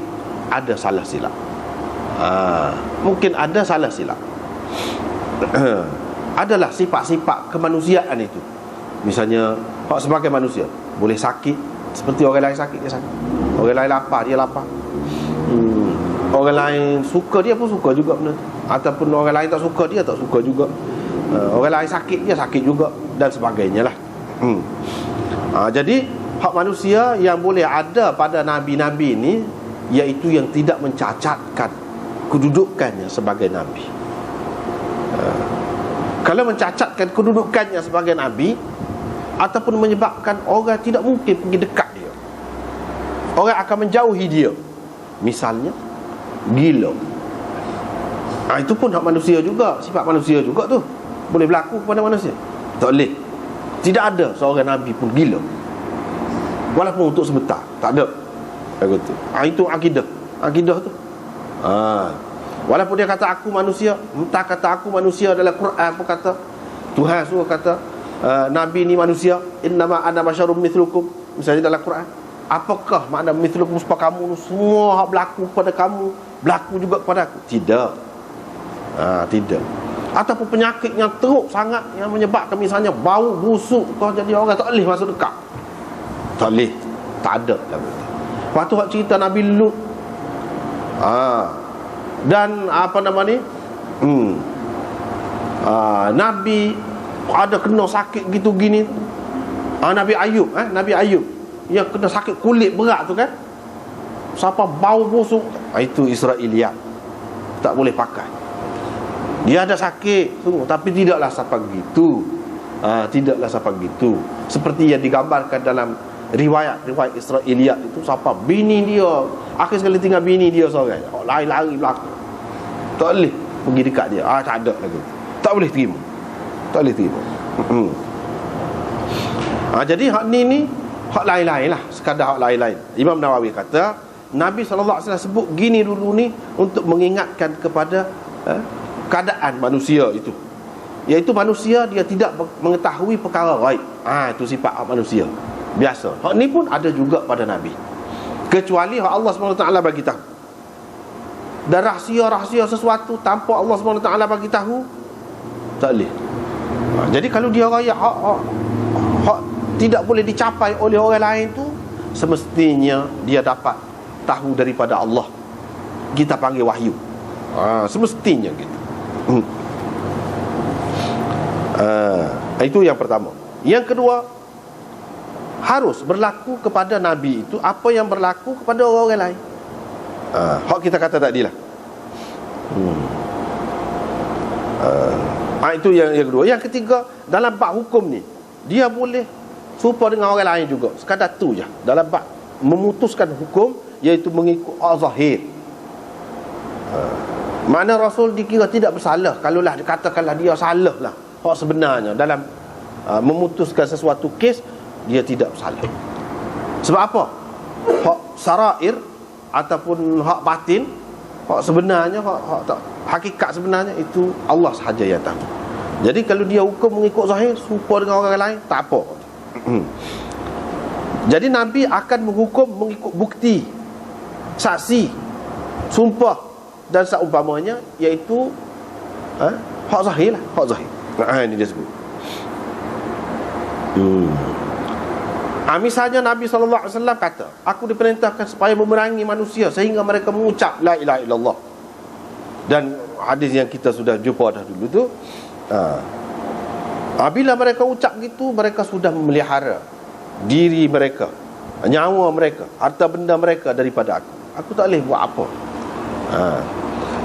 S1: ada salah silap. Mungkin ada salah silap. Adalah sifat-sifat kemanusiaan itu. Misalnya hak sebagai manusia boleh sakit, seperti orang lain sakit, dia sakit. Orang lain lapar, dia lapar. Orang lain suka, dia pun suka juga benda tu. ataupun orang lain tak suka, dia tak suka juga. Orang lain sakit, dia sakit juga, dan sebagainya lah. Jadi hak manusia yang boleh ada pada nabi-nabi ini, iaitu yang tidak mencacatkan kedudukannya sebagai nabi. Kalau mencacatkan kedudukannya sebagai nabi, ataupun menyebabkan orang tidak mungkin pergi dekat dia, orang akan menjauhi dia, misalnya gila, itu pun hak manusia juga, sifat manusia juga tu, boleh berlaku kepada manusia. Tak boleh. Tidak ada seorang nabi pun gila, walaupun untuk sebentar. Tak ada. Itu akidah tu. Walaupun dia kata aku manusia, entah kata aku manusia dalam Quran pun kata, Tuhan suruh kata nabi ni manusia, innama ana basyarum mithlukum, misalnya dalam Quran. Apakah makna mithlukum? Supaya kamu semua hak berlaku pada kamu berlaku juga kepada aku? Tidak. Tidak. Ataupun penyakit yang teruk sangat yang menyebabkan misalnya bau busuk, kau jadi orang tak boleh masuk dekat. Tak boleh. Tak ada. Lepas tu hak cerita Nabi Lut, dan apa nama ni, Nabi ada kena sakit gitu gini. Nabi Ayub, Nabi Ayub yang kena sakit kulit berat tu kan, siapa bau busuk, itu Israiliyat, tak boleh pakai. Dia ada sakit tu, tapi tidaklah sampai begitu. Tidaklah sampai begitu. Seperti yang digambarkan dalam riwayat Israiliyat itu, siapa bini dia akhir sekali tinggal bini dia seorang, lari-lari belakang, tak boleh pergi dekat dia. Tak ada lagi. Tak boleh terima. Tak boleh terima. Jadi hak ni hak lain-lain lah, sekadar hak lain-lain. Imam Nawawi kata Nabi SAW sebut gini dulu ni untuk mengingatkan kepada keadaan manusia itu, iaitu manusia dia tidak mengetahui perkara ghaib. Itu sifat manusia biasa. Hak ni pun ada juga pada Nabi, kecuali hak Allah SWT bagi tahu. Dan rahsia-rahsia sesuatu tanpa Allah SWT bagi tahu, tak boleh. Jadi kalau dia raya hak tidak boleh dicapai oleh orang lain tu, semestinya dia dapat tahu daripada Allah. Kita panggil wahyu. Semestinya gitu. Itu yang pertama. Yang kedua, harus berlaku kepada Nabi itu apa yang berlaku kepada orang lain. Hak kita kata tadi lah. Itu yang kedua. Yang ketiga, dalam bab hukum ni, dia boleh serupa dengan orang lain juga. Sekadar tu je. Dalam bab memutuskan hukum, iaitu mengikut al-zahir. Mana Rasul dikira tidak bersalah kalaulah dikatakanlah dia salah lah. Hak sebenarnya dalam memutuskan sesuatu kes, dia tidak bersalah. Sebab apa? Hak sarair ataupun hak batin, hak sebenarnya, hakikat sebenarnya, itu Allah sahaja yang tahu. Jadi kalau dia hukum mengikut zahir, serupa dengan orang lain, tak apa. Jadi Nabi akan menghukum mengikut bukti, saksi, sumpah dan seumpamanya, iaitu hak zahir lah, hak zahir. Ini dia sebut. Misalnya Nabi SAW kata, aku diperintahkan supaya memerangi manusia sehingga mereka mengucap la ilaha illallah. Dan hadis yang kita sudah jumpa dah dulu tu, bila mereka ucap gitu, mereka sudah memelihara diri mereka, nyawa mereka, harta benda mereka daripada aku tak boleh buat apa,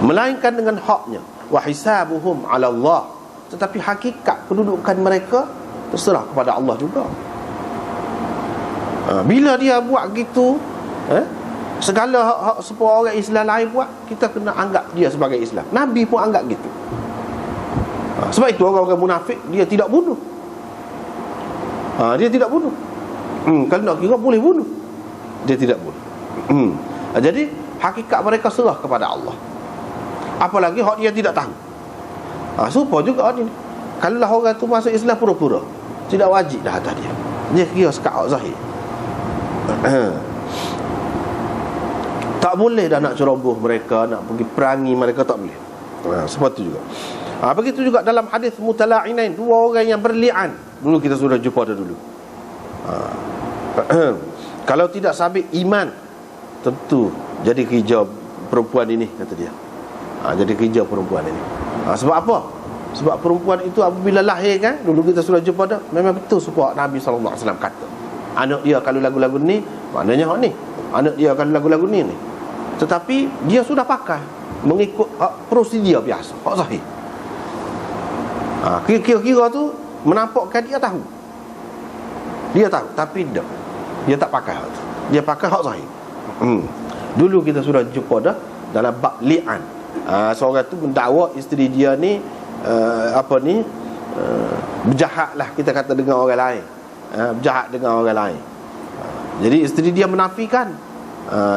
S1: melainkan dengan haknya. Wa hisabuhum 'ala Allah. Tetapi hakikat kedudukan mereka terserah kepada Allah juga. Bila dia buat gitu, segala hak sepuluh orang Islam lain buat, kita kena anggap dia sebagai Islam. Nabi pun anggap gitu. Sebab itu orang-orang munafik, dia tidak bunuh. Dia tidak bunuh. Kalau nak kira boleh bunuh, dia tidak bunuh. Jadi hakikat mereka serah kepada Allah. Apalagi hak dia tidak tahu. Supaya juga ni, kalau orang tu masuk Islam pura-pura, tidak wajib dah atas dia. Dia kira sekat zahir. Tak boleh dah nak ceroboh mereka, nak pergi perangi mereka, tak boleh. Seperti juga. Begitu juga dalam hadis mutala'inain, dua orang yang berli'an. Dulu kita sudah jumpa dah dulu. Kalau tidak sabit iman, tentu jadi hijab perempuan ini, kata dia. Jadi kerja perempuan ini. Sebab apa? Sebab perempuan itu apabila lahir kan, dulu kita sudah jumpa dah, memang betul supaya Nabi SAW kata, anak dia kalau lagu-lagu ni, maknanya hak ni. Anak dia kalau lagu-lagu ni. Tetapi dia sudah pakai mengikut prosedur biasa, hak sahih. Kira-kira tu menampakkan dia tahu. Dia tahu, tapi dia tak pakai hak tu. Dia pakai hak sahih. Dulu kita sudah jumpa dah dalam bab li'an. Seorang tu mendakwa isteri dia ni berjahat lah, kita kata, dengan orang lain. Berjahat dengan orang lain. Jadi isteri dia menafikan.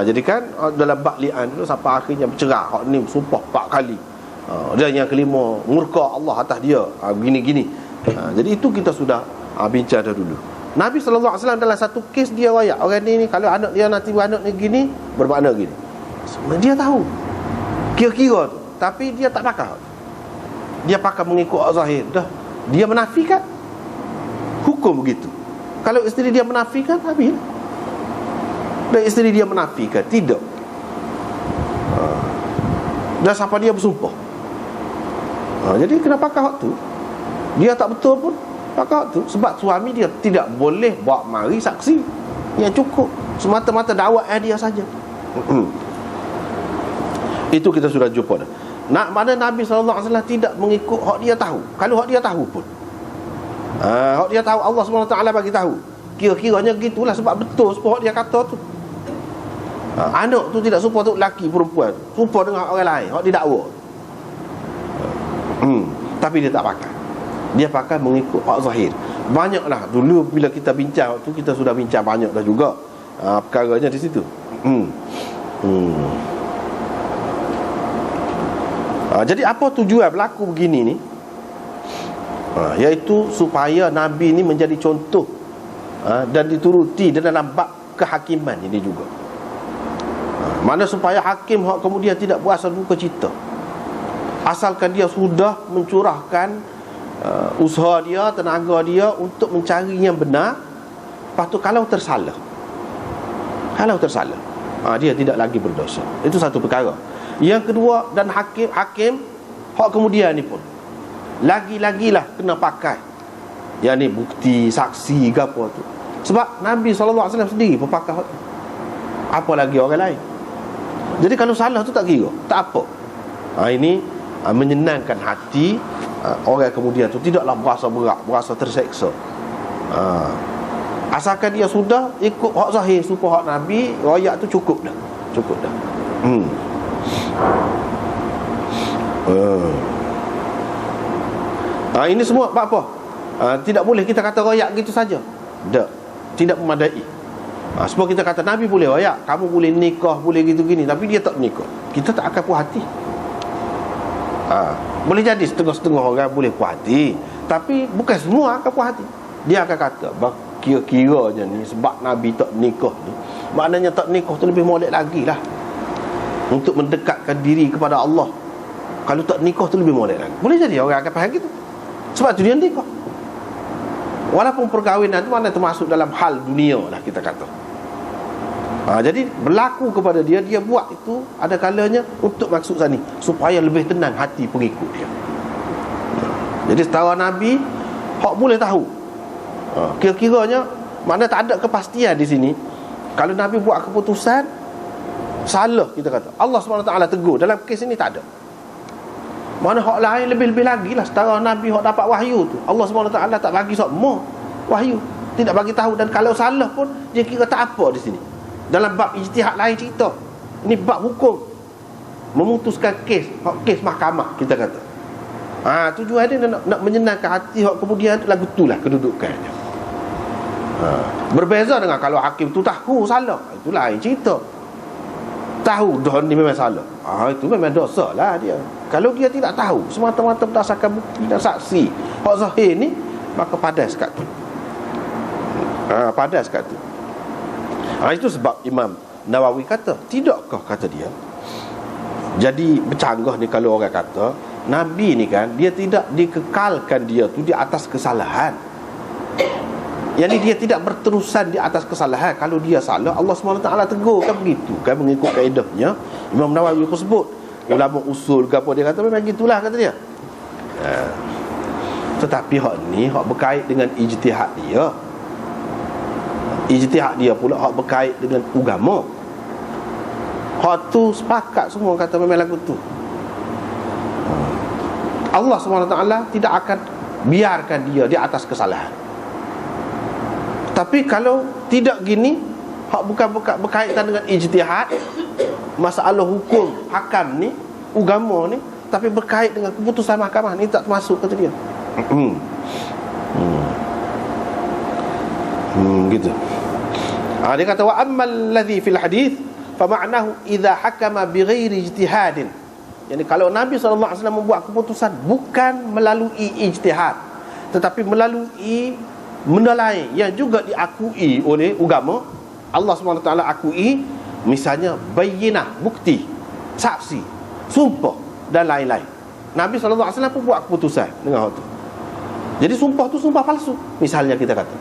S1: Jadi kan dalam bab li'an tu sampai akhirnya bercerah, hak ni sumpah 4 kali. Dan yang kelima murka Allah atas dia, gini-gini. Jadi itu kita sudah bincang dah dulu. Nabi SAW dalam satu kes dia rayak, orang ni kalau anak dia nanti beranak ni gini, bermakna gini. Dia tahu kira-kira tu, tapi dia tak pakai. Dia pakai mengikut zahir. Dah dia menafikan, hukum begitu. Kalau isteri dia menafikan, habis. Dan isteri dia menafikan, tidak. Dan sampai dia bersumpah. Jadi kena pakai hak tu. Dia tak betul pun pakai hak tu. Sebab suami dia tidak boleh bawa mari saksi. Yang cukup semata-mata dakwah dia saja. Itu kita sudah jumpa dah. Mana Nabi SAW tidak mengikut hak dia tahu. Kalau hak dia tahu pun, hak dia tahu, Allah SWT bagi tahu, kira-kiranya gitulah. Sebab betul sebab hak dia kata tu. Anak tu tidak serupa tu lelaki perempuan, serupa dengan orang lain, hak dia dakwa. Tapi dia tak pakai. Dia pakai mengikut hak zahir. Banyaklah dulu bila kita bincang tu, kita sudah bincang banyak dah juga perkaranya di situ. Jadi apa tujuan berlaku begini ni? Iaitu supaya Nabi ni menjadi contoh dan dituruti dalam bab kehakiman ini juga. Mana supaya hakim kemudian tidak berasa duka cita, asalkan dia sudah mencurahkan usaha dia, tenaga dia untuk mencari yang benar. Lepas tu kalau tersalah, dia tidak lagi berdosa. Itu satu perkara. Yang kedua, dan hakim hak kemudian ni pun lagi-lagilah kena pakai yang ni bukti, saksi ke apa tu. Sebab Nabi SAW sendiri pun pakai hak tu, apa lagi orang lain. Jadi kalau salah tu tak kira, tak apa. Ini menyenangkan hati orang kemudian tu, tidaklah berasa berat, berasa terseksa. Asalkan dia sudah ikut hak zahir, supaya hak Nabi royak tu cukup dah. Ini semua apa? Tidak boleh kita kata royak gitu saja. Tidak memadai. Sebab kita kata Nabi boleh royak, kamu boleh nikah, boleh gitu gini, tapi dia tak nikah, kita tak akan puas hati. Boleh jadi setengah-setengah orang boleh puas hati, tapi bukan semua akan puas hati. Dia akan kata kira-kiranya ni sebab Nabi tak nikah tu, maknanya tak nikah tu lebih molek lagi lah untuk mendekatkan diri kepada Allah. Kalau tak nikah tu lebih molek lagi. Boleh jadi orang akan faham gitu. Sebab tu dia nikah. Walaupun perkahwinan tu mana termasuk dalam hal dunia lah, kita kata. Jadi berlaku kepada dia, dia buat itu ada kalanya untuk maksud sani, supaya lebih tenang hati pengikut dia. Jadi setara Nabi hak boleh tahu. Kira-kiranya mana tak ada kepastian di sini. Kalau Nabi buat keputusan salah, kita kata Allah SWT tegur. Dalam kes ini tak ada. Mana hak lain lebih-lebih lagi lah. Setara Nabi hak dapat wahyu tu, Allah SWT tak bagi semua wahyu, tidak bagi tahu. Dan kalau salah pun dia kira tak apa di sini. Dalam bab ijtihad lain cerita, ini bab hukum, memutuskan kes, hak kes mahkamah, kita kata. Tujuan dia nak menyenangkan hati hak kemudian tu, lagu itulah kedudukannya. Berbeza dengan kalau hakim tu tahu salah, itu lain cerita. Tahu dah ni memang salah, itu memang dosa lah dia. Kalau dia tidak tahu, semata-mata berdasarkan bukti dan saksi hak zahir ni, maka padas kat tu. Padas kat tu. Itu sebab Imam Nawawi kata, tidakkah, kata dia, jadi bercanggah ni kalau orang kata Nabi ni kan, dia tidak dikekalkan dia tu di atas kesalahan. Yang ni dia tidak berterusan di atas kesalahan. Kalau dia salah, Allah SWT tegur kan begitu kan, mengikut kaedahnya. Imam Nawawi pun sebut ulama usul ke apa, dia kata memang gitulah kata dia. Tetapi hak ni hak berkait dengan ijtihad dia. Ijtihad dia pula hak berkait dengan agama. Hak tu sepakat semua kata memang lagu tu. Allah SWT tidak akan biarkan dia di atas kesalahan. Tapi kalau tidak gini, hak bukan berkaitan dengan ijtihad, masalah hukum hakam ni, agama ni, tapi berkait dengan keputusan mahkamah ni tak termasuk kata dia. Gitu. Dia kata wa ammal ladzi fil hadis fa ma'nahu idza hakama bighairi ijtihadin. Yani kalau Nabi SAW membuat keputusan bukan melalui ijtihad, tetapi melalui benda lain yang juga diakui oleh agama, Allah SWT akui, misalnya bayyinah, bukti, saksi, sumpah dan lain-lain. Nabi SAW pun buat keputusan dengan hal tu. Jadi sumpah tu sumpah palsu, misalnya kita kata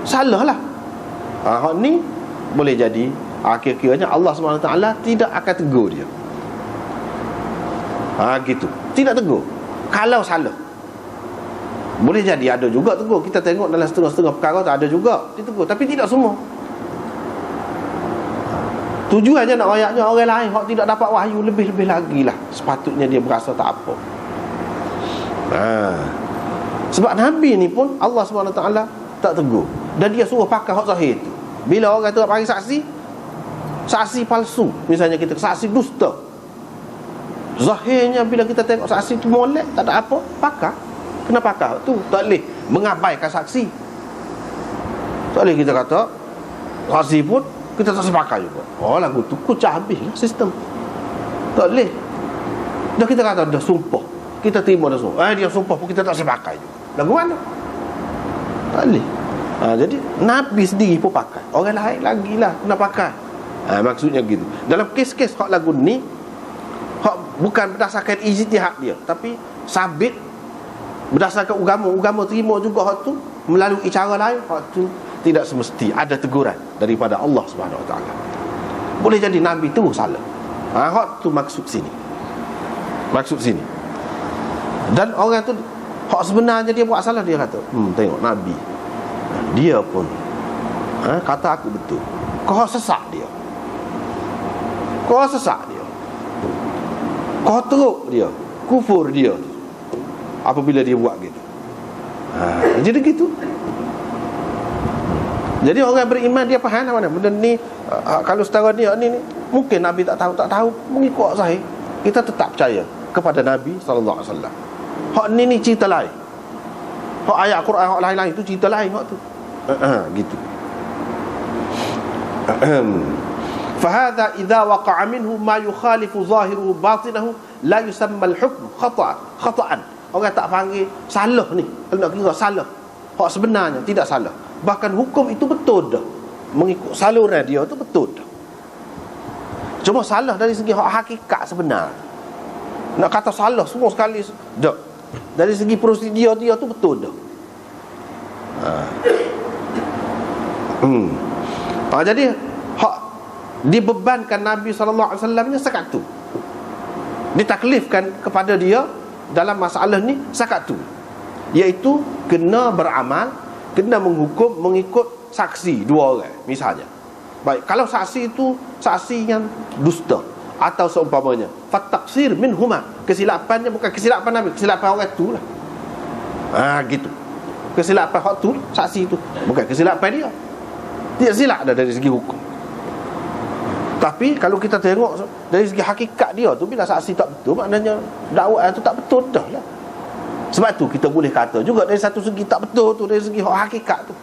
S1: salah lah. Hak ni boleh jadi akhir-akhirnya Allah SWT tidak akan tegur dia. Gitu. Tidak tegur kalau salah. Boleh jadi ada juga tegur. Kita tengok dalam setengah-setengah perkara tak ada juga ditegur, tapi tidak semua. Tujuannya nak ayatnya orang lain hak tidak dapat wahyu lebih-lebih lagi lah, sepatutnya dia berasa tak apa. Sebab Nabi ni pun Allah SWT tak tegur, dan dia suruh pakai hak zahir tu. Bila orang kata panggil saksi palsu, misalnya kita saksi dusta, zahirnya bila kita tengok saksi tu molek, tak ada apa, pakai. Kena pakai tu. Tak boleh mengabaikan saksi. Tak boleh kita kata saksi pun kita tak sepakai juga. Lagu tu kucah habis lah sistem. Tak boleh. Dah kita kata dah sumpah, kita terima dah sumpah, dia sumpah pun kita tak sepakai juga. Lagu mana? Tak boleh. Jadi Nabi sendiri pun pakai, orang lain lagi lah kena pakai. Maksudnya gitu. Dalam kes-kes hak lagu ni, hak bukan berdasarkan ijtihad dia, tapi sabit berdasarkan agama terima juga hak tu melalui cara lain, hak tu tidak semesti ada teguran daripada Allah Subhanahu Wa Taala. Boleh jadi Nabi tu salah. Hak tu maksud sini. Dan orang tu hak sebenarnya dia buat salah, dia kata, tengok Nabi, dia pun kata aku betul. Kau sesak dia. Kau teruk dia, kufur dia apabila dia buat gitu. Jadi gitu. Jadi orang beriman dia faham mana benda ni. Kalau setara ni mungkin Nabi tak tahu mengikut sahih, kita tetap percaya kepada Nabi sallallahu alaihi wasallam. Hak ni cerita lain. Hak ayat Quran hak lain-lain tu cerita lain hak tu. Gitu. Fahadha idza waqa'a minhu ma yukhalifu zahiruhu batinahu la yusamma al-hukm khata'an. Orang tak panggil salah ni. Kalau nak kira salah, hak sebenarnya tidak salah. Bahkan hukum itu betul dah, mengikut saluran dia tu betul dah. Cuma salah dari segi hak hakikat sebenar. Nak kata salah semua sekali dah. Dari segi prosedur dia tu betul dah. Jadi hak dibebankan Nabi SAW nya sekat tu, ditaklifkan kepada dia dalam masalah ni sekat tu, iaitu kena beramal, kena menghukum mengikut saksi dua orang misalnya. Baik, kalau saksi itu saksi yang dusta atau seumpamanya, fataqsir minhuma, kesilapannya bukan kesilapan Nabi, kesilapan orang tu lah. Gitu. Kesilapan hak tu saksi tu, bukan kesilapan dia. Dia silap dah dari segi hukum. Tapi kalau kita tengok dari segi hakikat dia tu, bila saksi tak betul, maknanya dakwaan tu tak betul dah lah. Sebab tu kita boleh kata juga dari satu segi tak betul tu, dari segi hakikat tu.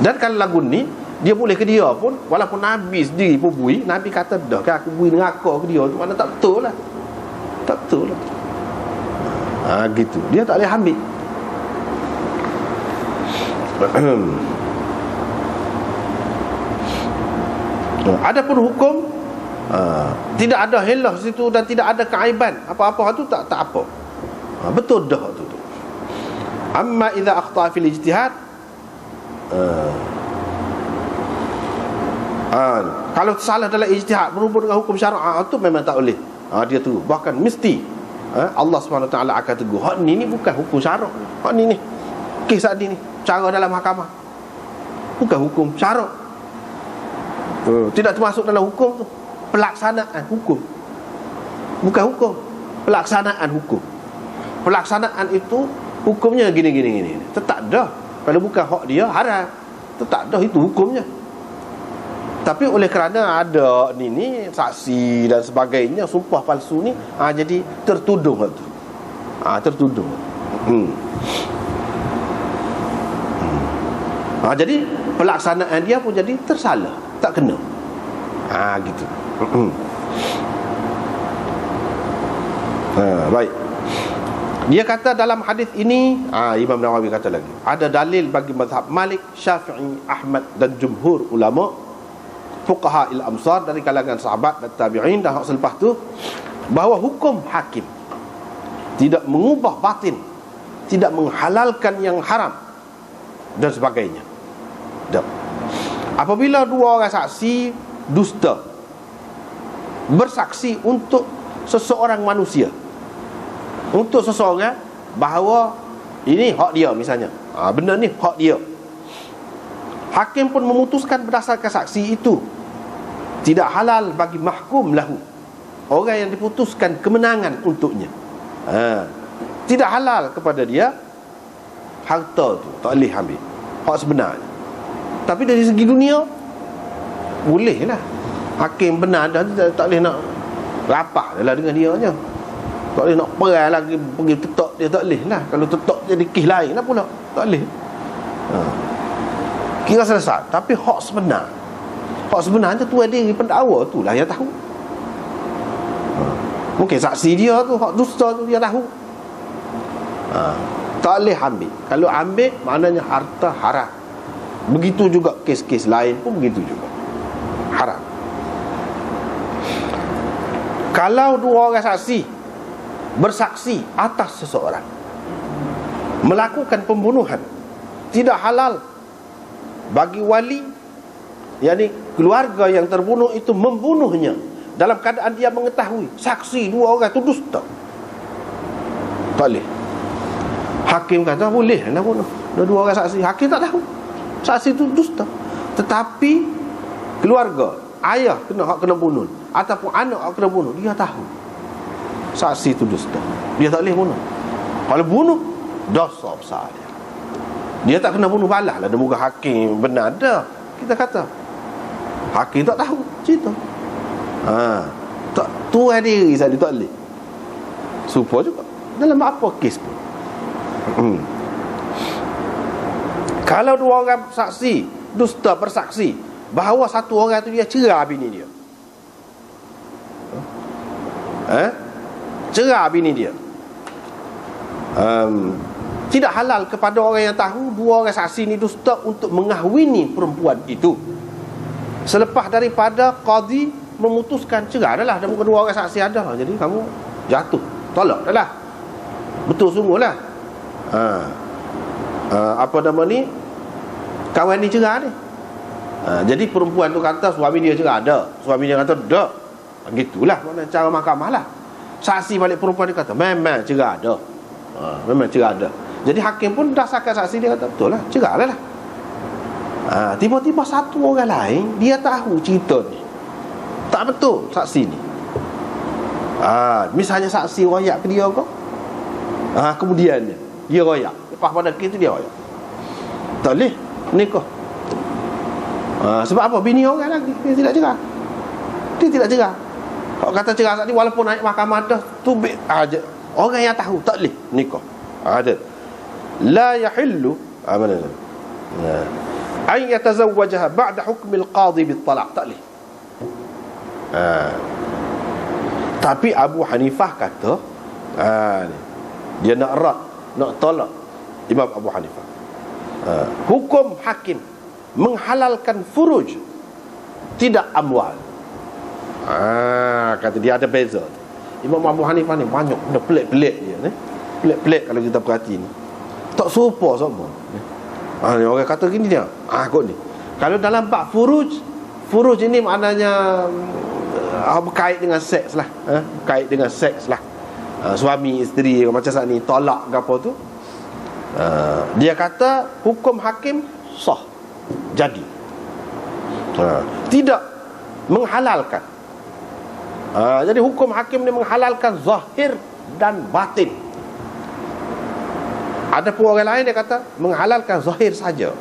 S1: Dan kalau lagu ni dia boleh ke dia pun, walaupun Nabi sendiri pun bui, Nabi kata dah kan aku bui neraka ke dia tu, mana tak betul lah. Tak betul lah. Gitu. Dia tak boleh ambil. Adapun hukum, tidak ada hilah situ dan tidak ada keaiban apa-apa tu, tak apa. Betul dah tu. Amma idza akhta fil ijtihad, Kalau salah dalam ijtihad berhubung dengan hukum syarak, tu memang tak boleh. Dia tu bahkan mesti Allah SWT akan tegur, hak ni bukan hukum syarak, hak ni kes tadi ni cara dalam mahkamah, bukan hukum syarak. Tidak termasuk dalam hukum tu, pelaksanaan hukum, bukan hukum, pelaksanaan hukum. Pelaksanaan itu hukumnya gini. Tetap dah. Kalau bukan hak dia, haram. Tetap dah, itu hukumnya. Tapi oleh kerana ada ni saksi dan sebagainya, sumpah palsu ni, jadi tertuduh tu. Tertuduh. Jadi pelaksanaan dia pun jadi tersalah, tak kena. Gitu. Baik. Dia kata dalam hadis ini, Imam Nawawi kata lagi, ada dalil bagi mazhab Malik, Syafi'i, Ahmad dan jumhur ulama fuqaha il-amsar dari kalangan sahabat dan tabi'in dan hak selepas tu, bahawa hukum hakim tidak mengubah batin, tidak menghalalkan yang haram dan sebagainya. Apabila dua orang saksi dusta bersaksi untuk seseorang manusia, untuk seseorang bahawa ini hak dia misalnya, benda ni hak dia, hakim pun memutuskan berdasarkan saksi itu, tidak halal bagi mahkum lahu, orang yang diputuskan kemenangan untuknya, tidak halal kepada dia harta tu, tak boleh ambil hak sebenarnya. Tapi dari segi dunia boleh lah, hakim benar dah, tak boleh nak rapat lah dengan dia nya, tak boleh nak perang lagi, pergi tetok dia, tak boleh lah. Kalau tetok jadi kes lain lah pula, tak boleh. Kira selesai. Tapi hak sebenarnya tu ada di pendakwa tu lah yang tahu. Mungkin saksi dia tu, hak dusta tu dia tahu. Tak boleh ambil. Kalau ambil maknanya harta haram. Begitu juga kes-kes lain pun begitu juga, haram. Kalau dua orang saksi bersaksi atas seseorang melakukan pembunuhan, tidak halal bagi wali, yakni keluarga yang terbunuh itu, membunuhnya dalam keadaan dia mengetahui saksi dua orang itu dusta. Tak boleh. Hakim kata boleh nak bunuh dua orang saksi, hakim tak tahu saksi itu dusta, tetapi keluarga, ayah kena bunuh ataupun anak kena bunuh, dia tahu saksi itu dusta, dia tak boleh bunuh. Kalau bunuh, dosa besar dia tak kena bunuh balas lah. Dia muka hakim benar dah, kita kata hakim tak tahu cerita, tak tuai diri saja, tak boleh. Supaya juga dalam apa kes pun. Kalau dua orang saksi dusta bersaksi bahawa satu orang tu dia cerah bini dia, cerah bini dia, tidak halal kepada orang yang tahu dua orang saksi ni dusta untuk mengahwini perempuan itu selepas daripada qadi memutuskan cerah dah lah, dan bukan dua orang saksi ada, jadi kamu jatuh, tolak dah lah, betul sungguh lah. Apa nama ni, kawan ni cerah ni, jadi perempuan tu kata suami dia cerah, ada, suami dia kata tak, gitulah mana cara mahkamah lah. Saksi balik perempuan dia kata memang cerah ada, memang cerah ada. Jadi hakim pun berdasarkan saksi dia kata betul lah, cerah lah. Tiba-tiba satu orang lain dia tahu cerita ni tak betul saksi ni, misalnya saksi royak ke dia kau, kemudiannya dia royak, lepas pada kes tu dia royak, tak boleh nikah. Sebab apa? Bini orang lagi, dia tidak cerah, dia tidak cerah. Kalau kata cerah tadi, walaupun naik mahkamah dah tubik aja, orang yang tahu tak boleh nikah. Ada la yahillu mana ay yatazawwajaha ba'da hukmil qadi bil talaq, tak boleh. Tapi Abu Hanifah kata dia nak erat, nak tolak Imam Abu Hanifah. Hukum hakim menghalalkan furuj, tidak amwal. Kata dia ada beza. Imam Abu Hanifah ni banyak benda pelik-pelik dia ni. Pelik-pelik kalau kita perhati ni, tak serupa sama. Orang kata gini dia, kot ni, kalau dalam bab furuj, Furuj ini maknanya berkait dengan seks lah, berkait dengan seks lah. Suami isteri macam saat ni tolak ke apa tu, dia kata hukum hakim sah, jadi tidak menghalalkan. Jadi hukum hakim ni menghalalkan zahir dan batin. Ada pun orang lain dia kata menghalalkan zahir saja.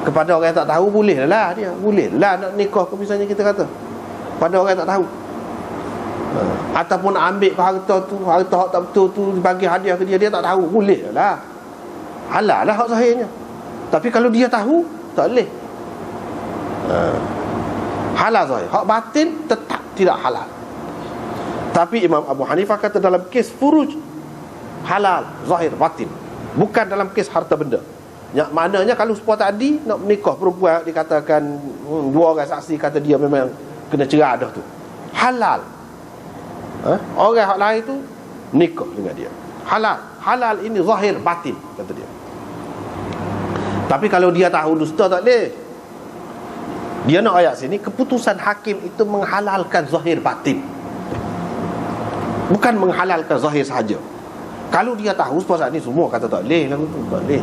S1: Kepada orang yang tak tahu boleh lah dia, boleh lah nak nikah ke misalnya kita kata pada orang yang tak tahu. Ataupun ambil ke harta tu, harta hak tak betul tu bagi hadiah ke dia, dia tak tahu, boleh lah, halal lah hak zahirnya. Tapi kalau dia tahu, tak boleh. Halal zahir, hak batin tetap tidak halal. Tapi Imam Abu Hanifah kata dalam kes furuj halal zahir batin, bukan dalam kes harta benda. Maknanya kalau sepuas tadi nak menikah perempuan, dikatakan dua orang saksi kata dia memang kena cerai dah tu, halal. Orang hak lain tu nikah dengan dia, halal. Halal ini zahir batin kata dia. Tapi kalau dia tahu dusta tak boleh. Dia nak ayat sini keputusan hakim itu menghalalkan zahir batin, bukan menghalalkan zahir sahaja. Kalau dia tahu sepuas ni semua kata tak boleh, lagu tu tak boleh.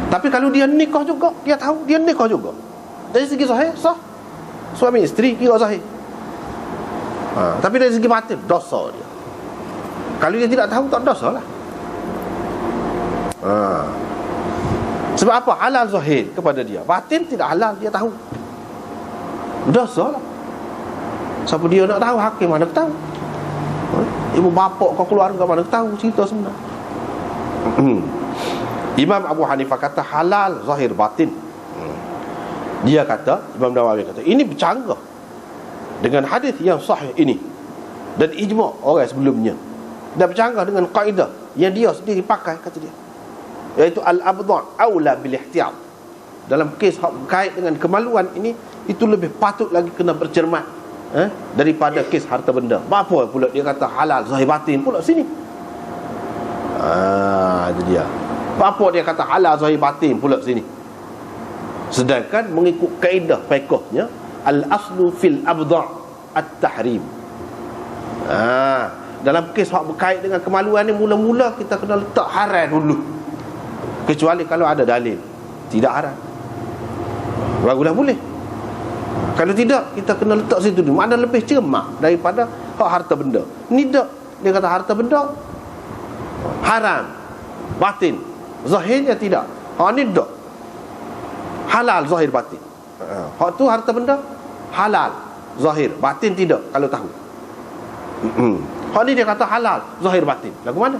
S1: Tapi kalau dia nikah juga, dia tahu dia nikah juga, dari segi zahir sah, suami isteri kira zahir. Tapi dari segi batin dosa dia. Kalau dia tidak tahu tak dosa lah. Sebab apa? Halal zahir kepada dia, batin tidak halal, dia tahu, dosa lah. Siapa dia nak tahu? Hakim mana tahu? Ibu bapa kau keluarga mana tahu cerita sebenar. Imam Abu Hanifah kata halal zahir batin. Dia kata, Imam Nawawi kata ini bercanggah dengan hadis yang sahih ini dan ijma' orang sebelumnya, dan bercanggah dengan kaedah yang dia sendiri pakai, kata dia, iaitu al-abdha' aula bil ihtiyat. Dalam kes berkait dengan kemaluan ini, itu lebih patut lagi kena bercermat daripada kes harta benda. Apa pula dia kata halal zahir batin pula sini? Itu dia. Apa dia kata halal zahir batin pula sini? Sedangkan mengikut kaedah fiqhnya, al-aslu fil abdha' at-tahrim. Dalam kes hak berkait dengan kemaluan ni, mula-mula kita kena letak haram dulu, kecuali kalau ada dalil tidak haram, barulah boleh. Kalau tidak, kita kena letak situ dulu. Makna lebih cermat daripada hak harta benda. Ni tak, dia kata harta benda haram batin, zahirnya tidak. Ni tak, halal zahir batin. Hak tu harta benda halal zahir, batin tidak kalau tahu. Hak ni dia kata halal zahir batin, lagu mana?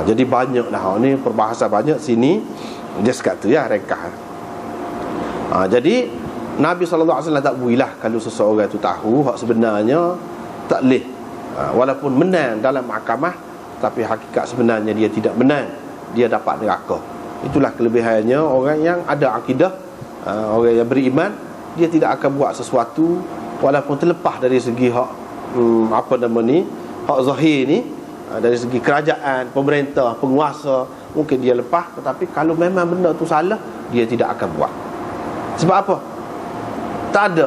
S1: Jadi banyaklah hak ni, perbahasan banyak sini. Dia sekat tu ya, rekah. Jadi Nabi SAW tak builah kalau seseorang tu tahu hak sebenarnya tak leh, walaupun menang dalam mahkamah, tapi hakikat sebenarnya dia tidak menang, dia dapat neraka. Itulah kelebihannya orang yang ada akidah, orang yang beriman. Dia tidak akan buat sesuatu walaupun terlepas dari segi hak hak zahir ni, dari segi kerajaan, pemerintah, penguasa, mungkin dia lepas. Tetapi kalau memang benda tu salah, dia tidak akan buat. Sebab apa? Tak ada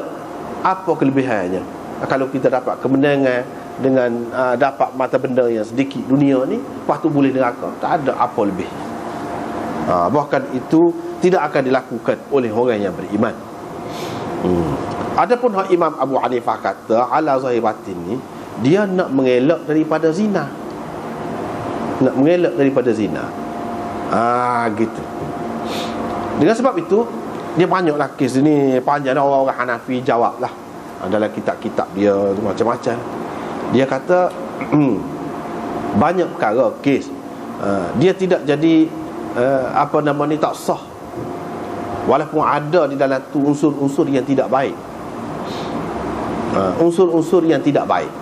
S1: apa kelebihannya. Kalau kita dapat kemenangan dengan dapat mata benda yang sedikit dunia ni, lepas tu boleh neraka, tak ada apa lebih. Bahkan itu tidak akan dilakukan oleh orang yang beriman. Adapun hak Imam Abu Hanifah kata ala zahir batin ni, dia nak mengelak daripada zina. Nak mengelak daripada zina. Gitu. Dengan sebab itu, dia banyaklah kes ni, panjang orang-orang Hanafi jawab lah dalam kitab-kitab dia macam-macam. Dia kata banyak perkara kes dia tidak jadi tak sah, walaupun ada di dalam tu unsur-unsur yang tidak baik. Unsur-unsur yang tidak baik,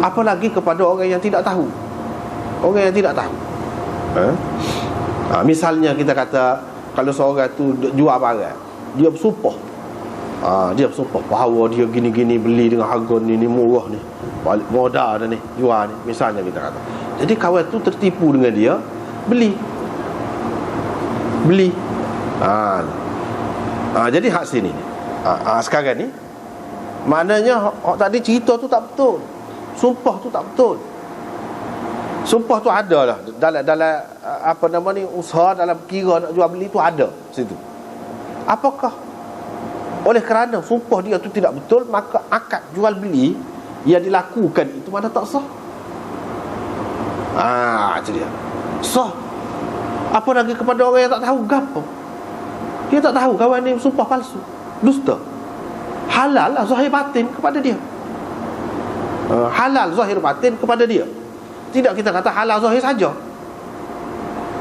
S1: apalagi kepada orang yang tidak tahu. Orang yang tidak tahu, misalnya kita kata kalau seorang tu jual barang, dia bersumpah, dia bersumpah bahawa dia gini-gini beli dengan harga ni murah ni, balik modal dah ni, jual ni, misalnya kita kata. Jadi kawan tu tertipu dengan dia, beli. Jadi hak sini ni. Sekarang ni maknanya tadi cerita tu tak betul. Sumpah tu tak betul. Sumpah tu ada lah dalam apa nama ni, usaha, dalam kira nak jual beli tu ada situ. Apakah oleh kerana sumpah dia tu tidak betul, maka akad jual beli yang dilakukan itu mana tak sah? Itu dia. Sah. Apa lagi kepada orang yang tak tahu gapo? Dia tak tahu kawan ni sumpah palsu, dusta. Halal lah zahir batin kepada dia. Halal zahir batin kepada dia. Tidak kita kata halal zahir saja.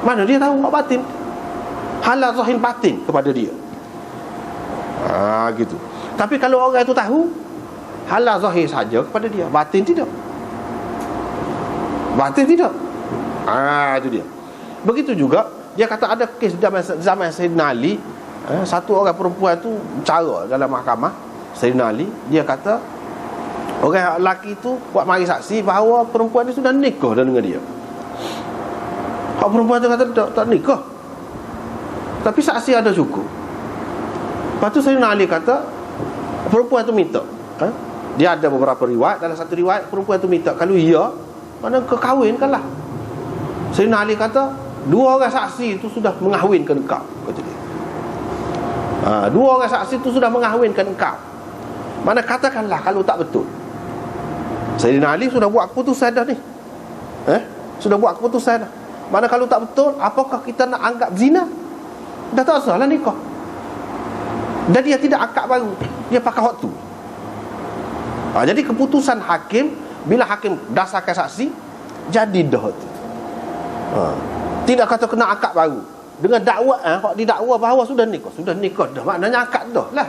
S1: Mana dia tahu hak batin? Halal zahir batin kepada dia. Gitu. Tapi kalau orang itu tahu halal zahir saja kepada dia, batin tidak. Batin tidak. Itu dia. Begitu juga dia kata ada kes zaman Sayyidina Ali, satu orang perempuan tu bicara dalam mahkamah. Sayyidina Ali, dia kata orang lelaki tu buat mari saksi bahawa perempuan ni sudah nikah dah dengan dia. Hak perempuan tu kata tak nikah, tapi saksi ada cukup. Lepas tu Sayyidina Ali kata perempuan tu minta, dia ada beberapa riwayat. Dalam satu riwayat perempuan tu minta, kalau iya, mana kau kahwinkanlah. Sayyidina Ali kata dua orang saksi itu sudah mengahwinkan engkau, kata dia. Dua orang saksi itu sudah mengahwinkan engkau. Mana katakanlah kalau tak betul. Sayyidina Ali sudah buat keputusan dah ni. Sudah buat keputusan dah. Mana kalau tak betul, apakah kita nak anggap zina? Dah tak sah lah nikah. Dan dia tidak akad baru, dia pakai waktu. Jadi keputusan hakim, bila hakim dasarkan saksi, jadi dah tu. Tidak kata kena akad baru. Dengan dakwaan, hak didakwa bahawa sudah nikah dah, maknanya akad dah lah.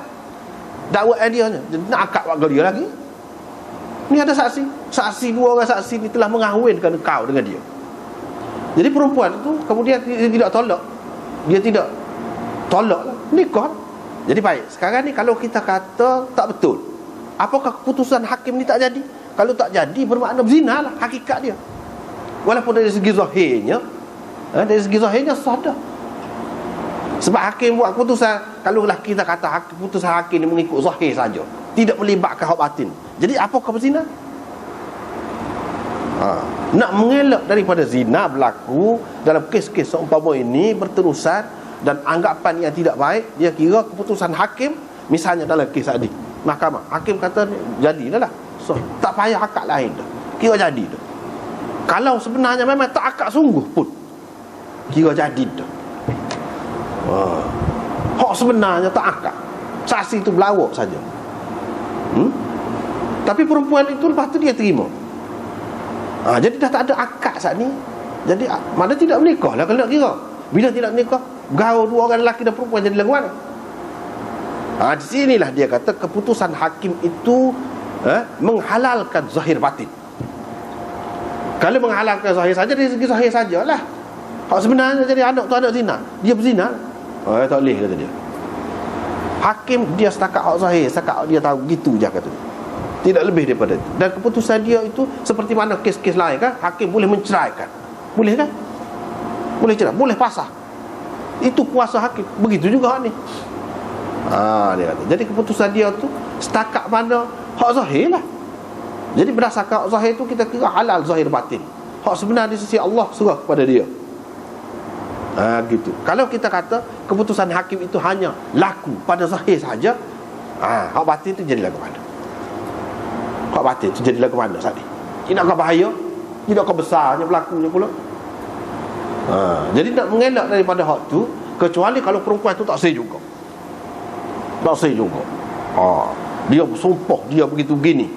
S1: Dakwaan dia nak akad waktu dia lagi. Ni ada saksi dua orang saksi ni telah mengahwinkan kau dengan dia. Jadi perempuan itu kemudian dia tidak tolak. Dia tidak tolak lah, nikah. Jadi baik, sekarang ni kalau kita kata tak betul, apakah keputusan hakim ni tak jadi? Kalau tak jadi bermakna zina lah hakikat dia. Walaupun dari segi zahirnya, dari segi zahirnya sah dah. Sebab hakim buat keputusan, kalaulah kita kata keputusan hakim ni mengikut zahir saja, tidak melibatkan hak batin, jadi apakah berzina? Nak mengelak daripada zina berlaku dalam kes-kes seumpama ini berterusan dan anggapan yang tidak baik, dia kira keputusan hakim, misalnya dalam kes tadi mahkamah, hakim kata jadi dah lah, so, tak payah akad lain dah, kira jadi dah. Kalau sebenarnya memang tak akad sungguh pun, kira jadi dah. Hak sebenarnya tak akad, saksi itu berlawak saja. Tapi perempuan itu lepas tu dia terima. Jadi dah tak ada akad saat ni. Jadi mana tidak menikah lah kalau nak kira. Bila tidak menikah, gaul dua orang lelaki dan perempuan jadi lagu mana? Di sinilah dia kata keputusan hakim itu menghalalkan zahir batin. Kalau menghalalkan zahir saja, dari segi zahir sajalah. Hak sebenarnya jadi anak tu anak zina, dia berzina. Tak boleh, kata dia. Hakim dia setakat hak zahir, setakat dia tahu, gitu je kata dia. Tidak lebih daripada itu. Dan keputusan dia itu seperti mana kes-kes lain kan, hakim boleh menceraikan. Boleh kan? Boleh cerai, boleh pasah. Itu kuasa hakim. Begitu juga hak ni. Dia kata. Jadi keputusan dia tu setakat mana hak zahir lah. Jadi berdasarkan hak zahir tu kita kira halal zahir batin. Hak sebenar di sisi Allah serah kepada dia. Gitu. Kalau kita kata keputusan hakim itu hanya laku pada zahir saja, hak batin tu jadi lagu mana? Hak batin tu jadi lagu mana saat ni? Tidakkah bahaya? Tidakkah besarnya berlakunya pula? Jadi nak mengelak daripada hak tu, kecuali kalau perempuan tu tak sah juga. Tak sah juga. Dia bersumpah, dia begitu begini.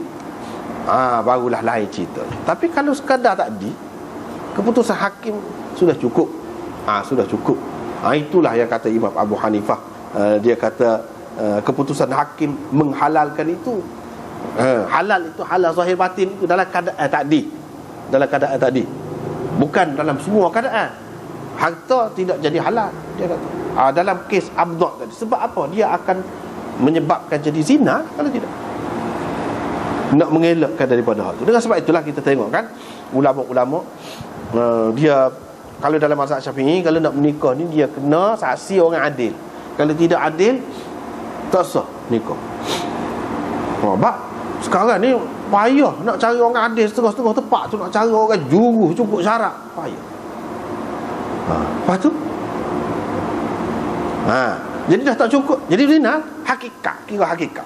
S1: Barulah lain cerita. Tapi kalau sekadar tadi, keputusan hakim sudah cukup. Sudah cukup. Itulah yang kata Imam Abu Hanifah. Dia kata keputusan hakim menghalalkan itu. Halal itu halal zahir batin itu dalam keadaan tadi. Dalam keadaan tadi. Bukan dalam semua keadaan. Harta tidak jadi halal, dia kata. Dalam kes abdad tadi. Sebab apa? Dia akan menyebabkan jadi zina kalau tidak. Nak mengelakkan daripada hal itu. Dengan sebab itulah kita tengok kan, ulama-ulama dia kalau dalam mazhab Syafi'i, kalau nak menikah ni dia kena saksi orang adil. Kalau tidak adil, Tak sah nikah. Bak sekarang ni payah nak cari orang adil setengah-setengah tepat tu, nak cari orang juru cukup syarat payah. Lepas tu jadi dah tak cukup. Jadi zina hakikat, kira hakikat.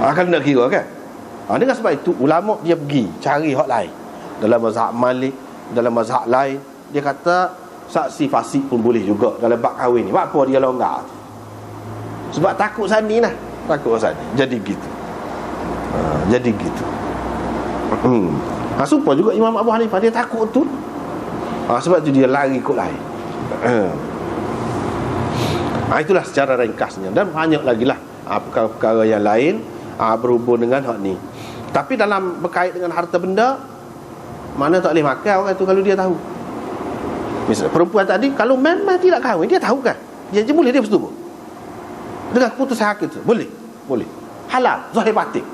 S1: Akan nak kira kan. Dengan sebab itu ulama dia pergi cari hak lain. Dalam mazhab Malik, dalam mazhab lain dia kata saksi fasik pun boleh juga dalam bab kahwin ni. Apa dia longgar? Sebab takut sani lah. Takut sani. Jadi gitu. Jadi gitu. Supaya juga Imam Abu Hanifah dia takut tu. Sebab tu dia lari ikut lain. Itulah secara ringkasnya. Dan banyak lagi lah perkara-perkara yang lain berhubung dengan hak ni. Tapi dalam berkait dengan harta benda, mana tak boleh makan orang tu kalau dia tahu. Misalnya perempuan tadi kalau memang tidak kahwin, dia tahu kan, dia je boleh, dia bersetubuh dengan keputusan hakim tu. Boleh halal, zahir batin.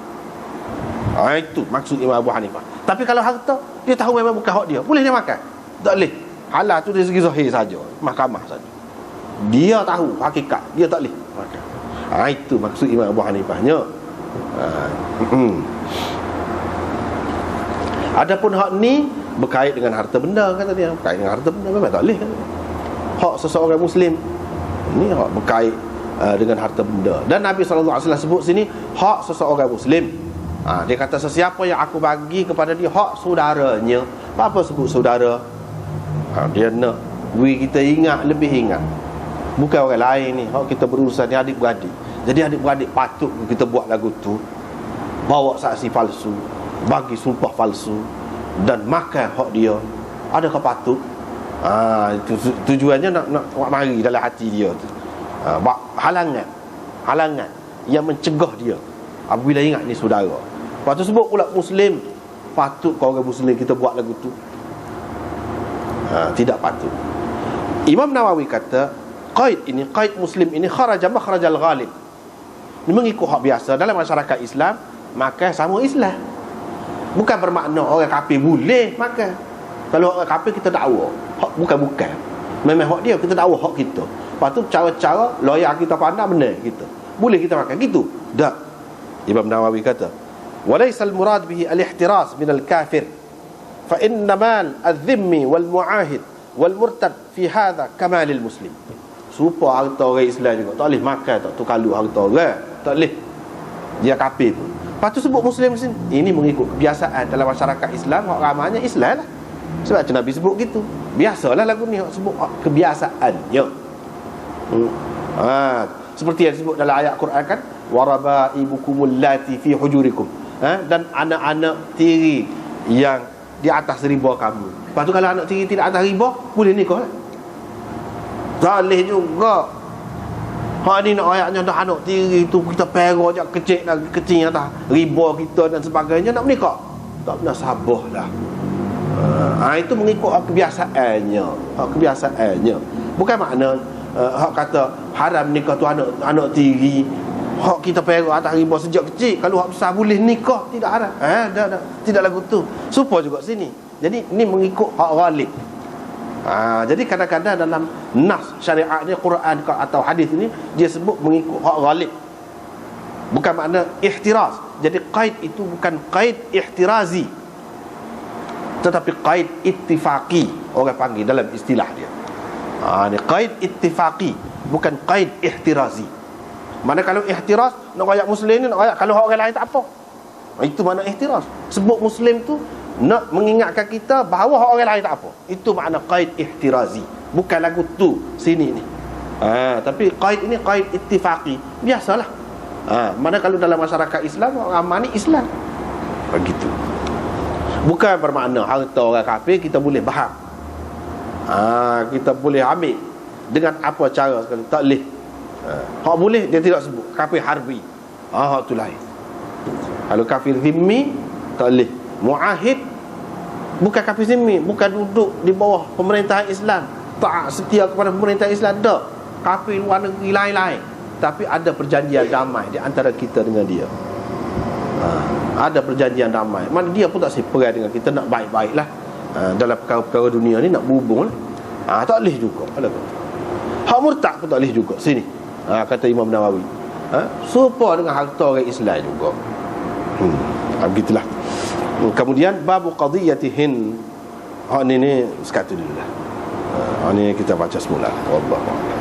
S1: Itu maksud Imam Abu Hanifah. Tapi kalau harta, dia tahu memang bukan hak dia, boleh dia makan? Tak boleh. Halal tu dari segi zahir saja, mahkamah saja. Dia tahu hakikat, dia tak boleh makan. Itu maksud Imam Abu Hanifahnya. Adapun hak ni berkait dengan harta benda, kata dia. Berkait dengan harta benda memang tak boleh kan? Hak seseorang Muslim ni hak berkait dengan harta benda. Dan Nabi SAW sebut sini hak seseorang Muslim. Dia kata sesiapa yang aku bagi kepada dia hak saudaranya. Apa sebut saudara? Dia nak kita ingat, lebih ingat. Bukan orang lain ni. Hak kita berurusan ni adik-beradik. Jadi adik-beradik patut kita buat lagu tu, bawa saksi palsu, bagi sumpah palsu dan makan hak dia. Adakah patut? Itu tujuannya nak mari dalam hati dia tu. Halangan yang mencegah dia apabila ingat ni saudara. Lepas tu sebut pula Muslim. Patut kau orang Muslim kita buat lagu tu? Tidak patut. Imam Nawawi kata qaid Muslim ini kharaja makhrajal ghalib. Ini mengikut hak biasa dalam masyarakat Islam. Makan sama Islam. Bukan bermakna orang kafir boleh makan. Kalau orang kafir kita dakwa, bukan. Memang hak dia, kita dakwa hak kita. Lepas tu cara-cara lawyer kita pandang benar kita. Boleh kita makan gitu? Tak. Imam Nawawi kata, "Walaysal murad bihi al-ihtiras min al-kafir. Fa inna mal adh-dhimmi wal mu'ahid wal murtad fi hadha kamalil muslim." Supaya harta orang Islam juga tak boleh makan, tak tu kalau harta orang, tak boleh. Dia kafir pun. Lepas tu sebut Muslim sini. Ini mengikut kebiasaan dalam masyarakat Islam. Hak ramanya Islam lah. Sebab tu Nabi sebut gitu. Biasalah lagu ni sebut kebiasaannya. Seperti yang disebut dalam ayat Quran kan, warabaibukumul lati fi hujurikum. Dan anak-anak tiri yang di atas riba kamu. Lepas tu kalau anak tiri tidak atas riba, boleh nikah lah. Tak boleh juga. Hak ni nak ayatnya dah anak tiri tu kita perah je kecil atas riba kita dan sebagainya, nak menikah tak pernah sabar lah. Itu mengikut kebiasaannya. Kebiasaannya. Bukan makna hak kata haram nikah tu anak tiri. Hak kita perah atas riba sejak kecil, kalau hak besar boleh nikah, tidak haram. Tidak lagu tu. Supaya juga sini. Jadi ni mengikut hak ghalib. Jadi kadang-kadang dalam nas syariat ni, Quran atau hadis ni, dia sebut mengikut hak ghalib. Bukan makna ihtiraz. Jadi qaid itu bukan qaid ihtirazi, tetapi qaid ittifaqi, orang panggil dalam istilah dia. Ni qaid ittifaqi, bukan qaid ihtirazi. Mana kalau ihtiraz nak ayat Muslim ni, nak ayat kalau orang lain tak apa. Itu makna ihtiraz. Sebut Muslim tu nak mengingatkan kita bahawa orang lain tak apa. Itu makna qaid ihtirazi. Bukan lagu tu sini ni. Tapi qaid ini qaid ittifaqi. Biasalah. Mana kalau dalam masyarakat Islam, orang aman ni Islam. Begitu. Bukan bermakna harta orang kafir kita boleh bahang. Kita boleh ambil dengan apa cara sekali. Tak boleh. Hak boleh dia tidak sebut kafir harbi. Hak tu lain. Kalau kafir zimmi tak boleh. Muahid bukan kafir zimmi, bukan duduk di bawah pemerintahan Islam, tak setia kepada pemerintahan Islam, tak. Kafir luar negeri lain-lain, tapi ada perjanjian damai di antara kita dengan dia. Ada perjanjian damai. Mana dia pun tak seperai dengan kita, nak baik-baiklah. Dalam perkara-perkara dunia ni nak berhubung lah. Tak boleh juga. Hak murtad pun tak boleh juga sini. kata Imam Nawawi. Serupa dengan harta orang Islam juga. Begitulah. Kemudian babu qadiyatihin. Ini sekatu dulu lah. Ini kita baca semula. Wallahu a'lam.